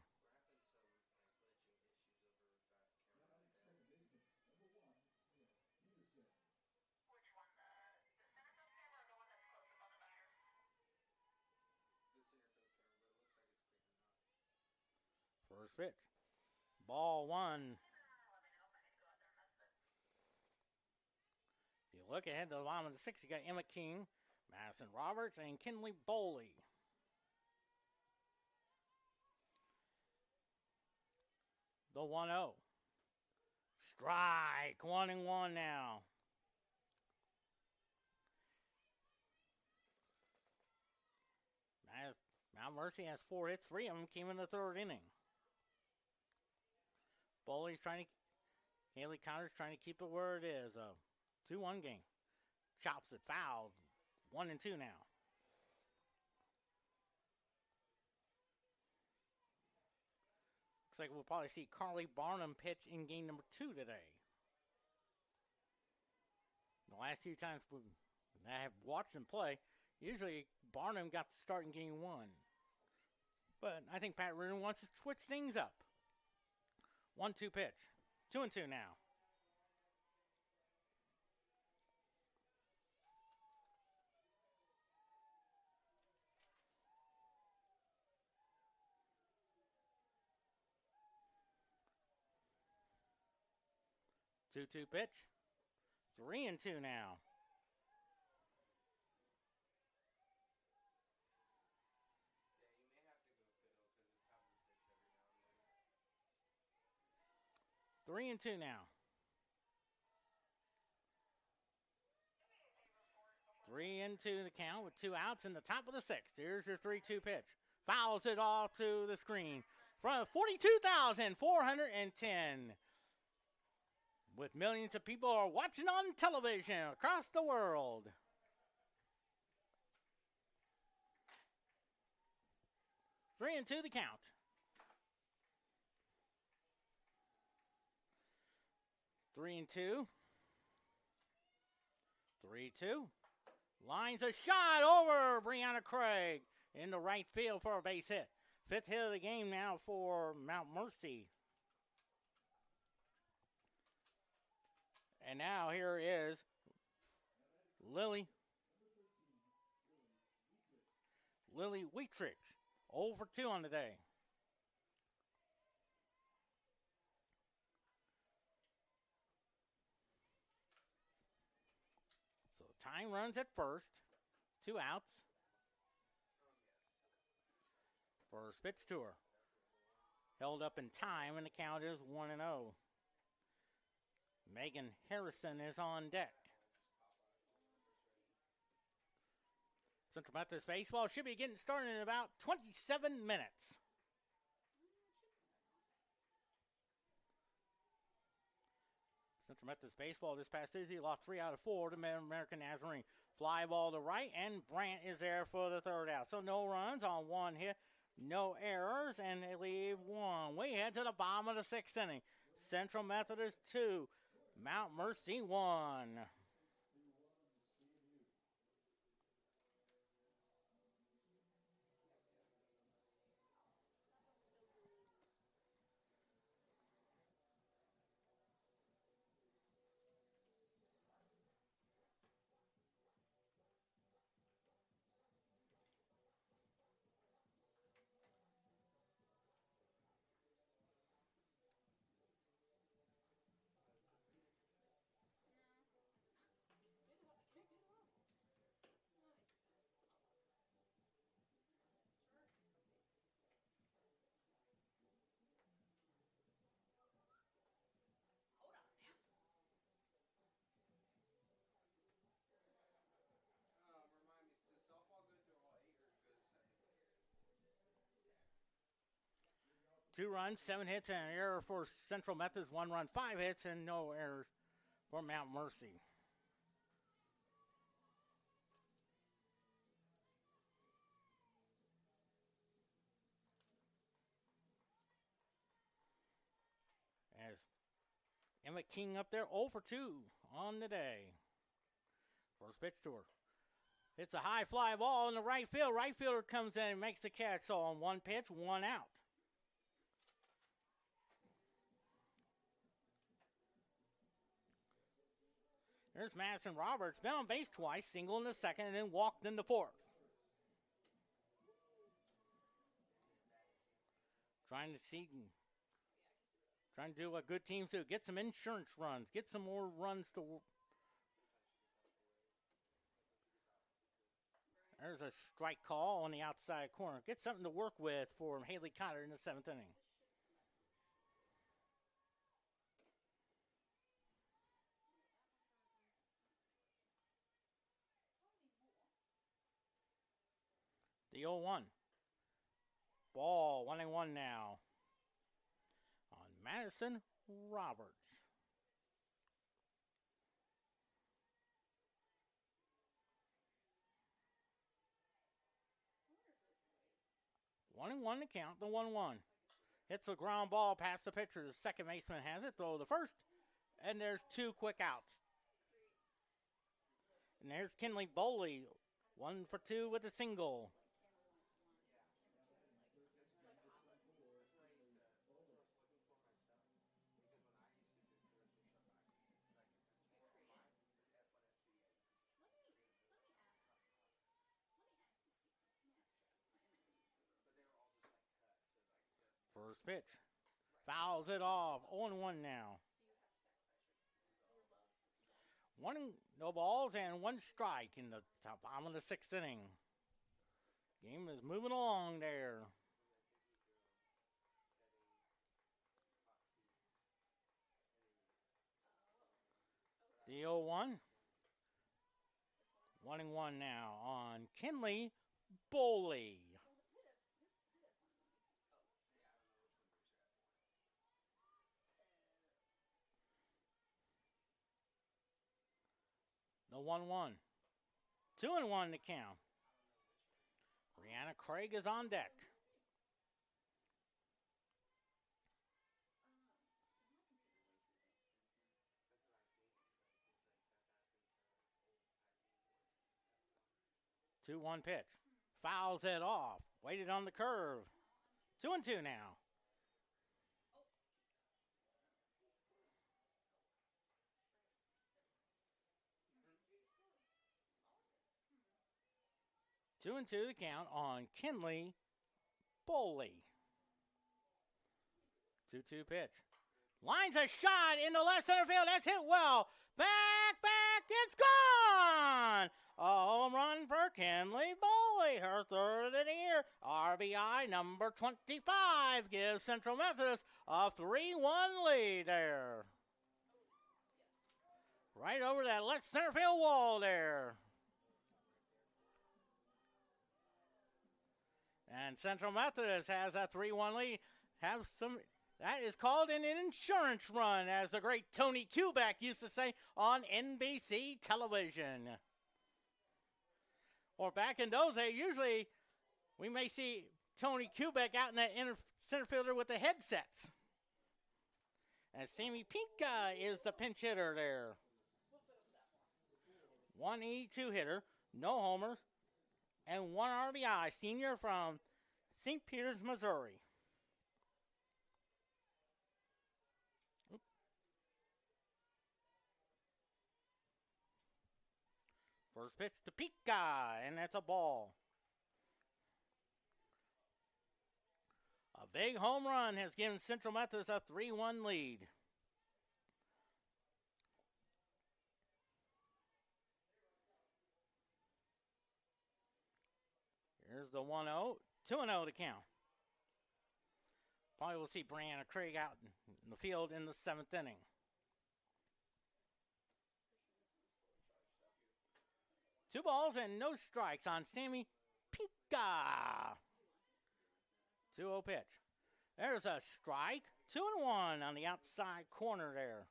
Speaker 1: First pitch. Ball 1. If you look ahead to the bottom of the 6th, you got Emma King, Madison Roberts, and Kinley Boley. The 1-0. Strike. 1-1 now. Mount Mercy has 4 hits. 3 of them came in the 3rd inning. Boley's Haley Cotter's trying to keep it where it is. A 2-1 game. Chops it foul. 1-2 now. Looks like we'll probably see Carly Barnum pitch in game number 2 today. The last few times I have watched them play, usually Barnum got the start in game 1. But I think Pat Rooney wants to switch things up. 1-2 pitch. 2-2 now. Two pitch. 3-2 now.
Speaker 3: Yeah, you may have to go fiddle because it's having fits every now and then.
Speaker 1: 3-2 now. 3-2 the count with 2 outs in the top of the 6th. Here's your 3-2 pitch. Fouls it off to the screen. From 42,410. With millions of people are watching on television across the world. Three and two the count. 3-2. 3-2. Lines a shot over Brianna Craig in the right field for a base hit. 5th hit of the game now for Mount Mercy. And now here is Lily Wheatrich, 0 for 2 on the day. So time runs at first, 2 outs. First pitch to her. Held up in time, and the count is 1-0. Megan Harrison is on deck. Central Methodist Baseball should be getting started in about 27 minutes. Central Methodist Baseball this past Tuesday lost 3 out of 4 to American Nazarene. Fly ball to right, and Brandt is there for the 3rd out. So no runs on 1 hit, no errors, and they leave 1. We head to the bottom of the 6th inning. Central Methodist 2, Mount Mercy 1.
Speaker 3: Remind me, does softball go through all 8 or goes second?
Speaker 1: 2 runs, 7 hits, and an error for Central Methodist. 1 run, 5 hits, and no errors for Mount Mercy. As Emma King up there, 0 for 2 on the day. First pitch to her. It's a high fly ball in the right field. Right fielder comes in and makes the catch. So on 1 pitch, 1 out. There's Madison Roberts. Been on base twice, single in the 2nd, and then walked in the 4th. Trying to do what good teams do. Get some insurance runs. Get some more runs to. There's a strike call on the outside corner. Get something to work with for Haley Cotter in the 7th inning. The 0-1. Ball 1-1 now on Madison Roberts. One and one to count, the 1-1. Hits a ground ball past the pitcher. The second baseman has it, throw the first, and there's 2 quick outs. And there's Kinley Boley, 1 for 2 with a single. First pitch. Fouls it off. 0-1 now. No balls and 1 strike in the bottom of the 6th inning. Game is moving along there. The 0-1. 1-1 now on Kinley Boley. The 1-1. 2-1 to count. Brianna Craig is on deck. Two one pitch. Fouls it off. Waited on the curve. 2-2 now. Two and two to count on Kinley Boley. 2-2 pitch. Lines a shot in the left center field. That's hit well. Back. It's gone. A home run for Kinley Boley. Her third of the year. RBI number 25 gives Central Methodist a 3-1 lead there. Right over that left center field wall there. And Central Methodist has a 3-1 lead. That is called an insurance run, as the great Tony Kubek used to say on NBC television. Or back in those days, usually we may see Tony Kubek out in that center fielder with the headsets. And Sammy Pinka is the pinch hitter there. 182 hitter, no homers, and 1 RBI, senior from St. Peters, Missouri. First pitch to Pika, and that's a ball. A big home run has given Central Methodist a 3-1 lead. Here's the 1-0, 2-0 to count. Probably will see Brianna Craig out in the field in the 7th inning. Two balls and no strikes on Sammy Pika. 2-0 pitch. There's a strike. 2-1 on the outside corner there.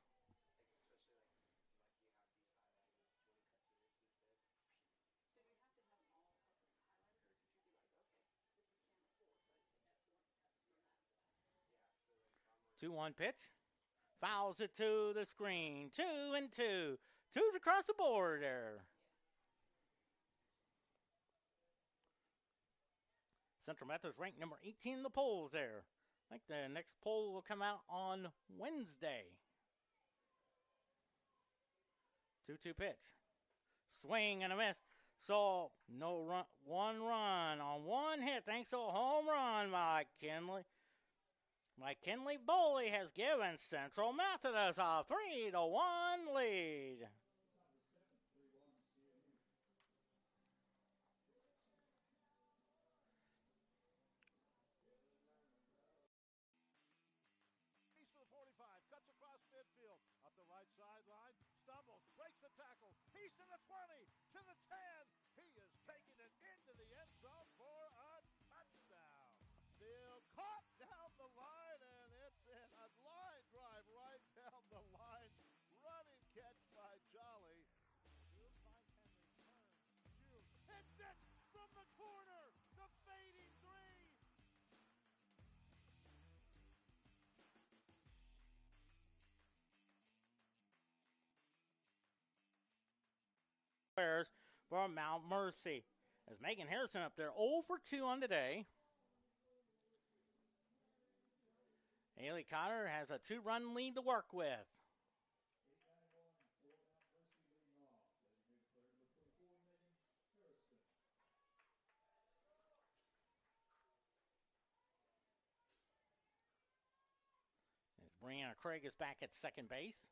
Speaker 1: The 2-1 pitch. Fouls it to the screen. 2-2. Two's across the board there. Central Methodist ranked number 18 in the polls there. I think the next poll will come out on Wednesday. 2-2 pitch. Swing and a miss. So, no run, 1 run on 1 hit. Thanks to a home run by Kinley. Kinley Boley has given Central Methodist a 3-1 lead.
Speaker 5: Cuts across midfield, up the right sideline, stumbles, breaks the tackle, he's to the 20, to the 10, he is taking it into the end zone for a touchdown. Still caught down the line, and it's in a line drive right down the line. Running catch by Jolly. Here's Mike Henry, turns, shoots, hits it from the corner, the fading three.
Speaker 1: For Mount Mercy. As Megan Harrison up there, 0 for 2 on the day. Haley Cotter has a 2-run lead to work with. As Brianna Craig is back at second base.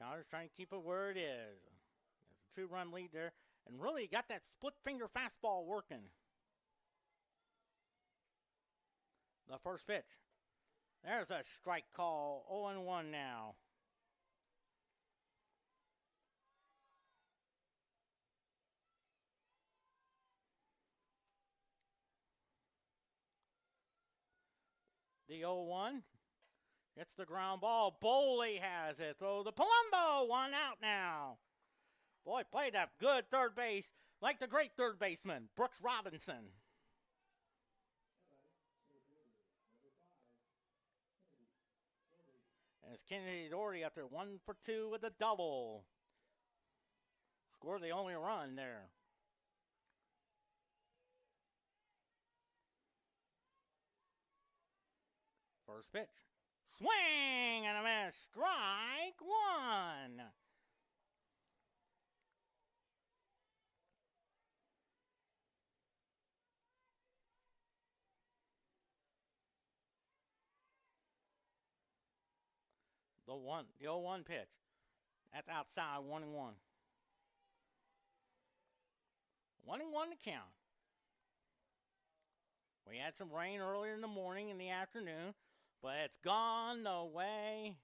Speaker 1: Cotter's trying to keep it where it is. There's a 2-run lead there. And really got that split finger fastball working. The first pitch. There's a strike call. 0-1 now. The 0-1 gets the ground ball. Boley has it. Throw the Palumbo. One out now. Boy, played that good third base like the great third baseman, Brooks Robinson. And it's Kennedy Doherty up there, 1 for 2 with a double. Scored the only run there. First pitch. Swing and a miss. Strike one. The 0-1 pitch. That's outside, 1-1. 1-1 to count. We had some rain earlier in the morning and the afternoon, but it's gone away.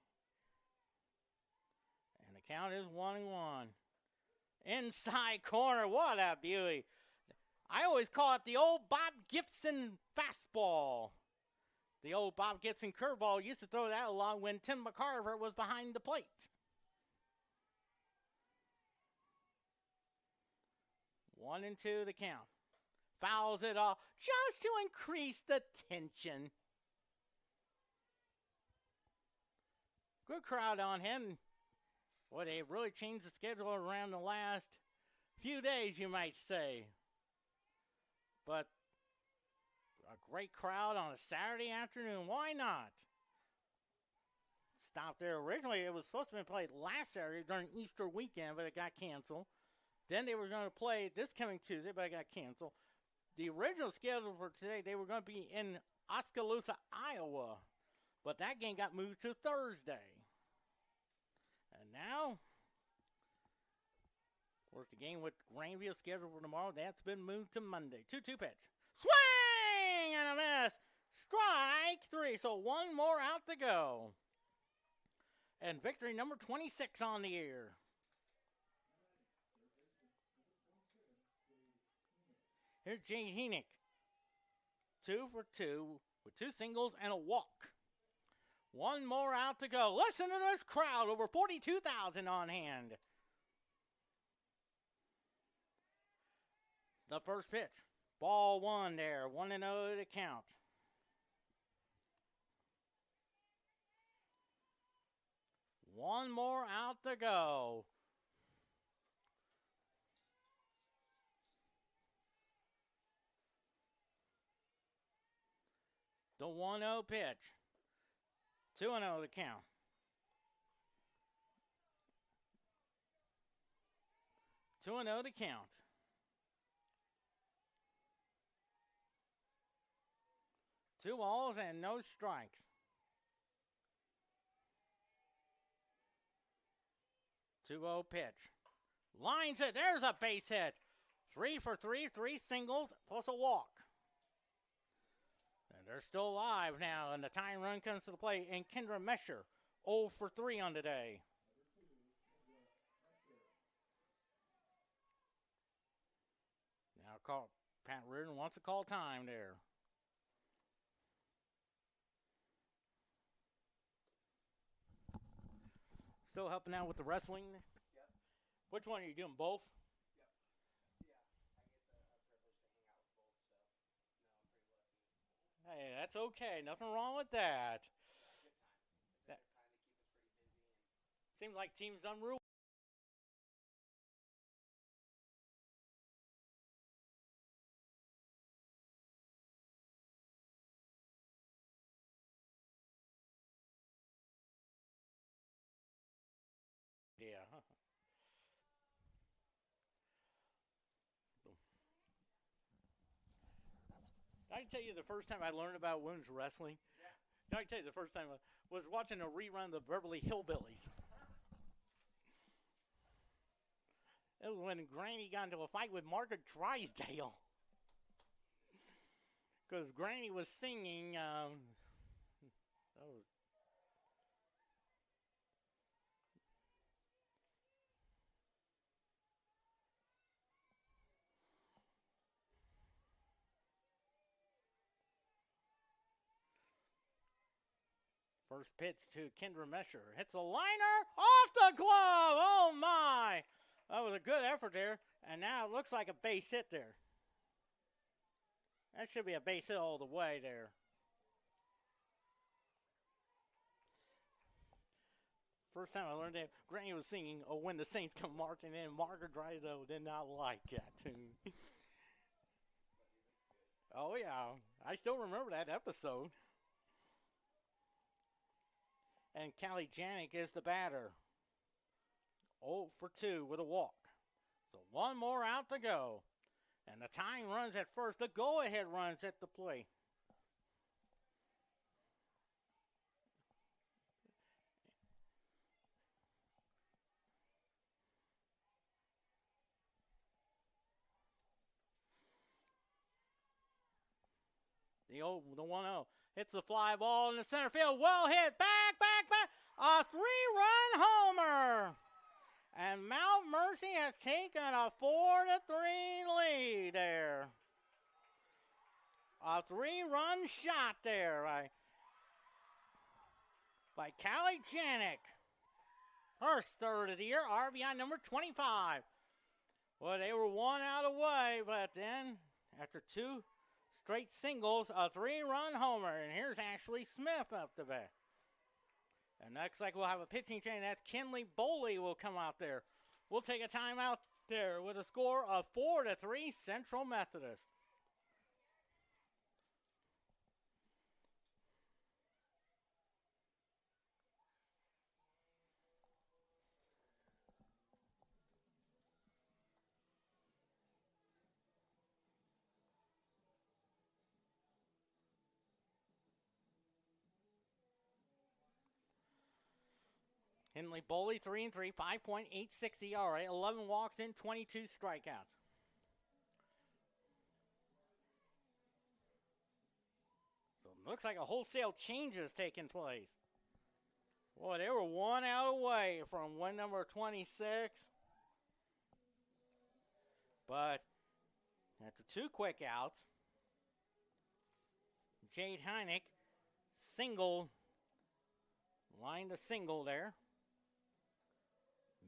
Speaker 1: And the count is 1-1. Inside corner, what a beauty. I always call it the old Bob Gibson fastball. The old Bob Gibson curveball used to throw that along when Tim McCarver was behind the plate. 1-2 the count. Fouls it off just to increase the tension. Good crowd on him. Boy, they really changed the schedule around the last few days, you might say. But a great crowd on a Saturday afternoon. Why not? Stopped there. Originally, it was supposed to be played last Saturday during Easter weekend, but it got canceled. Then they were going to play this coming Tuesday, but it got canceled. The original schedule for today, they were going to be in Oskaloosa, Iowa. But that game got moved to Thursday. And now, of course, the game with Grandview scheduled for tomorrow, that's been moved to Monday. 2-2 pitch. Swing and a miss. Strike three. So one more out to go. And victory number 26 on the year. Here's Jay Heenick. 2 for 2 with 2 singles and a walk. One more out to go. Listen to this crowd. Over 42,000 on hand. The first pitch. Ball one there. 1-0 to count. One more out to go. The 1-0 pitch. 2-0 to count. Two and 0 to count. Two balls and no strikes. Two 2-0 pitch. Lines it. There's a base hit. 3 for 3, 3 singles plus a walk. And they're still alive now, and the tying run comes to the plate. And Kendra Mesher, 0 for 3 on the day. Now Pat Reardon wants to call time there. Still helping out with the wrestling?
Speaker 3: Yep.
Speaker 1: Which one are you doing, both?
Speaker 3: Yep. Yeah, I get the privilege to hang out with both, so no, I'm pretty lucky.
Speaker 1: Hey, that's okay. Nothing wrong with that.
Speaker 3: It's a good time. It's a good time to keep us pretty busy.
Speaker 1: Seems like teams unruly. Yeah. Did I tell you the first time I learned about women's wrestling?
Speaker 3: Yeah.
Speaker 1: Did I tell you the first time I was watching a rerun of the Beverly Hillbillies? It was when Granny got into a fight with Margaret Drysdale. Because Granny was singing, that was... First pitch to Kendra Mesher. Hits a liner off the glove. Oh, my. That was a good effort there. And now it looks like a base hit there. That should be a base hit all the way there. First time I learned that, Granny was singing, "Oh, When the Saints Come Marching In." Margaret Drysdale did not like that tune. Oh, yeah. I still remember that episode. And Callie Janik is the batter. 0 for 2 with a walk. So one more out to go. And the tying runs at first. The go-ahead runs at the plate. The 1-0 hits the fly ball in the center field. Well hit. Back. A 3-run homer. And Mount Mercy has taken a 4-3 lead there. A 3-run shot there by Callie Janik. Her third of the year, RBI number 25. Well, they were one out away, but then after 2 straight singles, a 3-run homer. And here's Ashley Smith up the bat. And looks like we'll have a pitching change. That's Kinley Boley will come out there. We'll take a timeout there with a score of 4-3 Central Methodist. Henley Boley, 3-3, 5.86 ERA, 11 walks in, 22 strikeouts. So it looks like a wholesale change is taking place. Boy, they were one out away from win number 26. But after 2 quick outs, Jade Heineck lined a single there.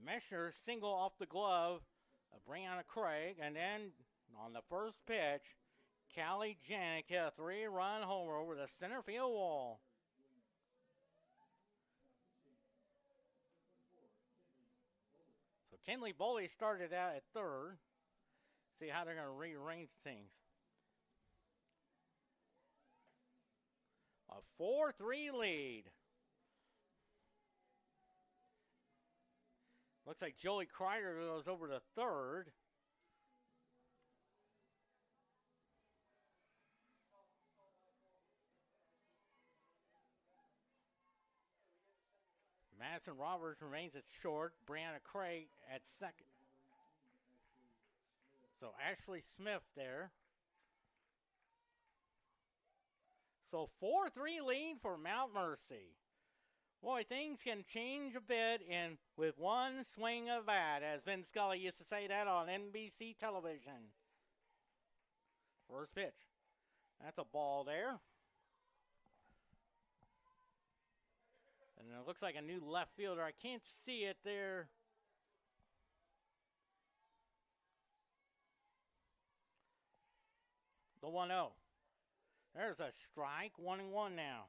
Speaker 1: Mesher single off the glove of Brianna Craig. And then on the first pitch, Callie Janik hit a 3-run homer over the center field wall. So Kinley Boley started out at third. See how they're going to rearrange things. A 4-3 lead. Looks like Joey Kreider goes over to third. Madison Roberts remains at short. Brianna Craig at second. So Ashley Smith there. So 4-3 lead for Mount Mercy. Boy, things can change a bit with one swing of the bat, as Ben Scully used to say that on NBC television. First pitch. That's a ball there. And it looks like a new left fielder. I can't see it there. The 1-0. There's a strike. 1-1 now.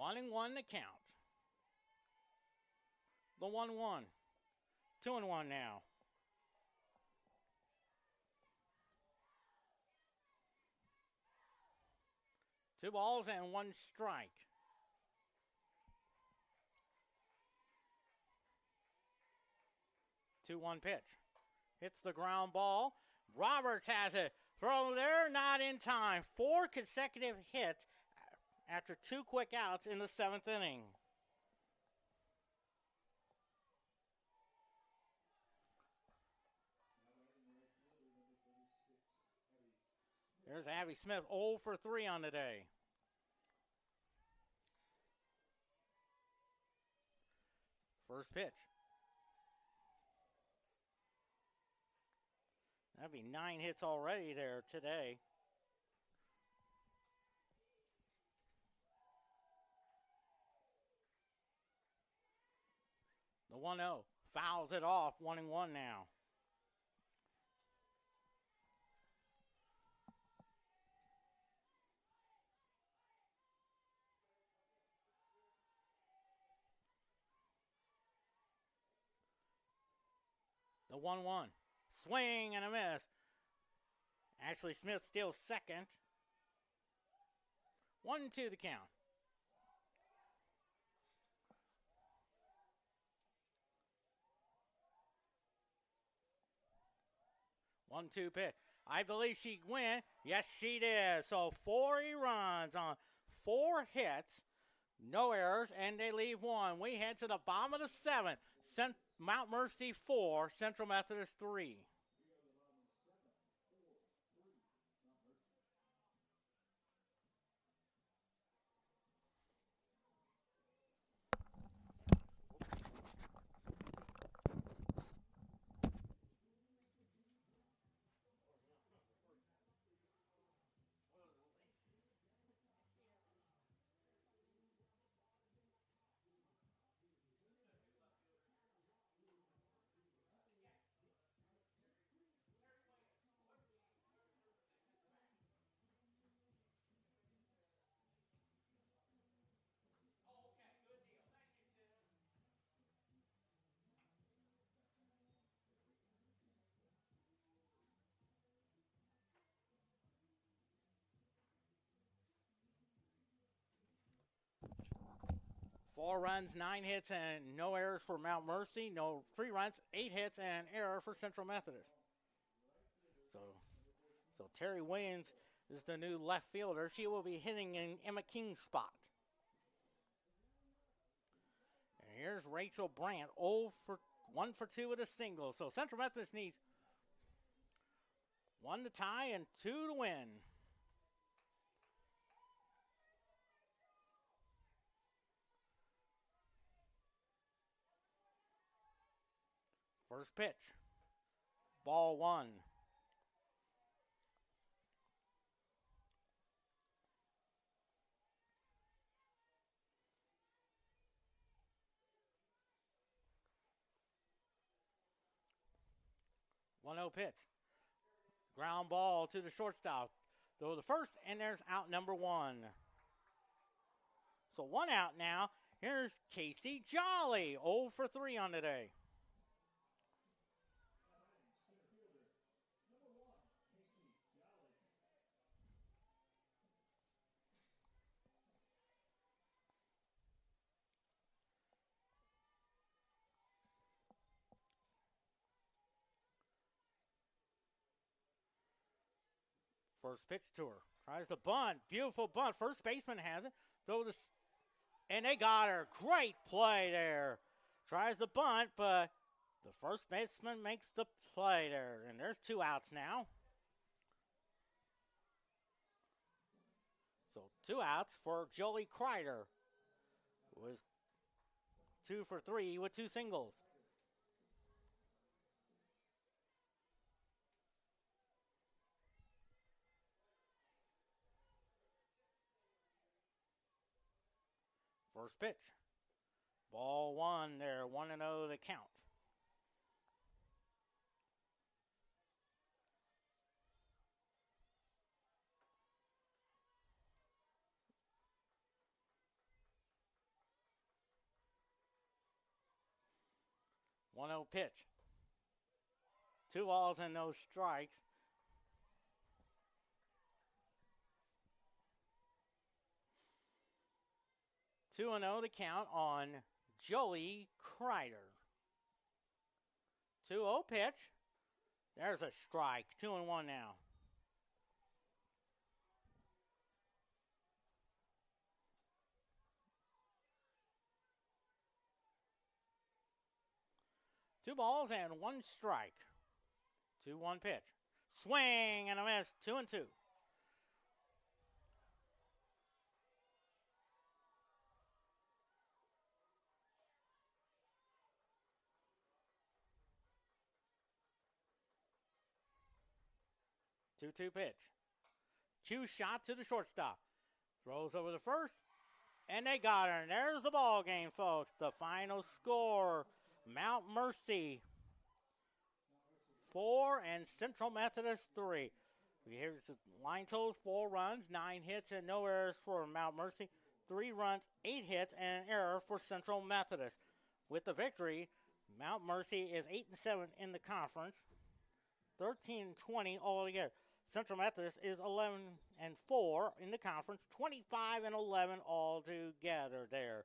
Speaker 1: 1-1 to count. The 1-1. 2-1 now. Two balls and one strike. Two-one pitch. Hits the ground ball. Roberts has it. Throw there, not in time. 4 consecutive hits after 2 quick outs in the 7th inning. There's Abby Smith, 0 for 3 on the day. First pitch. That'd be 9 hits already there today. The 1-0 fouls it off, 1-1 now. The 1-1. Swing and a miss. Ashley Smith steals second. 1-2 the count. One-two pitch. I believe she went. Yes, she did. So 4 runs on 4 hits, no errors, and they leave 1. We head to the bottom of the 7th. Mount Mercy 4, Central Methodist 3. Four runs, 9 hits, and no errors for Mount Mercy. No 3 runs, 8 hits, and error for Central Methodist. So Terry Williams is the new left fielder. She will be hitting in Emma King's spot. And here's Rachel Brandt, 1 for 2 with a single. So Central Methodist needs 1 to tie and 2 to win. First pitch. Ball 1. One 0 pitch. Ground ball to the shortstop. Throw the first, and there's out number 1. So 1 out now. Here's Casey Jolly, 0 for 3 on the day. First pitch to her. Tries the bunt. Beautiful bunt. First baseman has it. And they got her. Great play there. Tries the bunt, but the first baseman makes the play there. And there's 2 outs now. So 2 outs for Jolie Kreider. Was 2 for 3 with 2 singles. First pitch. Ball 1 there, 1-0 the count. One 0 pitch. 2 balls and no strikes. Two and 0 to count on Jolie Kreider. 2-0 pitch. There's a strike. 2-1 now. Two balls and 1 strike. 2-1 pitch. Swing and a miss. 2-2. 2-2 pitch. Cue shot to the shortstop. Throws over the first. And they got her. And there's the ball game, folks. The final score. Mount Mercy 4 and Central Methodist 3. Here's the line totals: 4 runs, 9 hits, and no errors for Mount Mercy. 3 runs, 8 hits, and an error for Central Methodist. With the victory, Mount Mercy is 8-7 in the conference, 13-20 altogether. Central Methodist is 11-4 in the conference, 25-11 altogether there.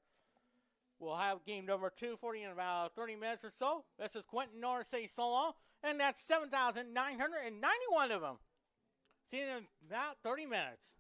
Speaker 1: We'll have game number 240 in about 30 minutes or so. This is Quentin Norris say so long, and that's 7,991 of them. See you in about 30 minutes.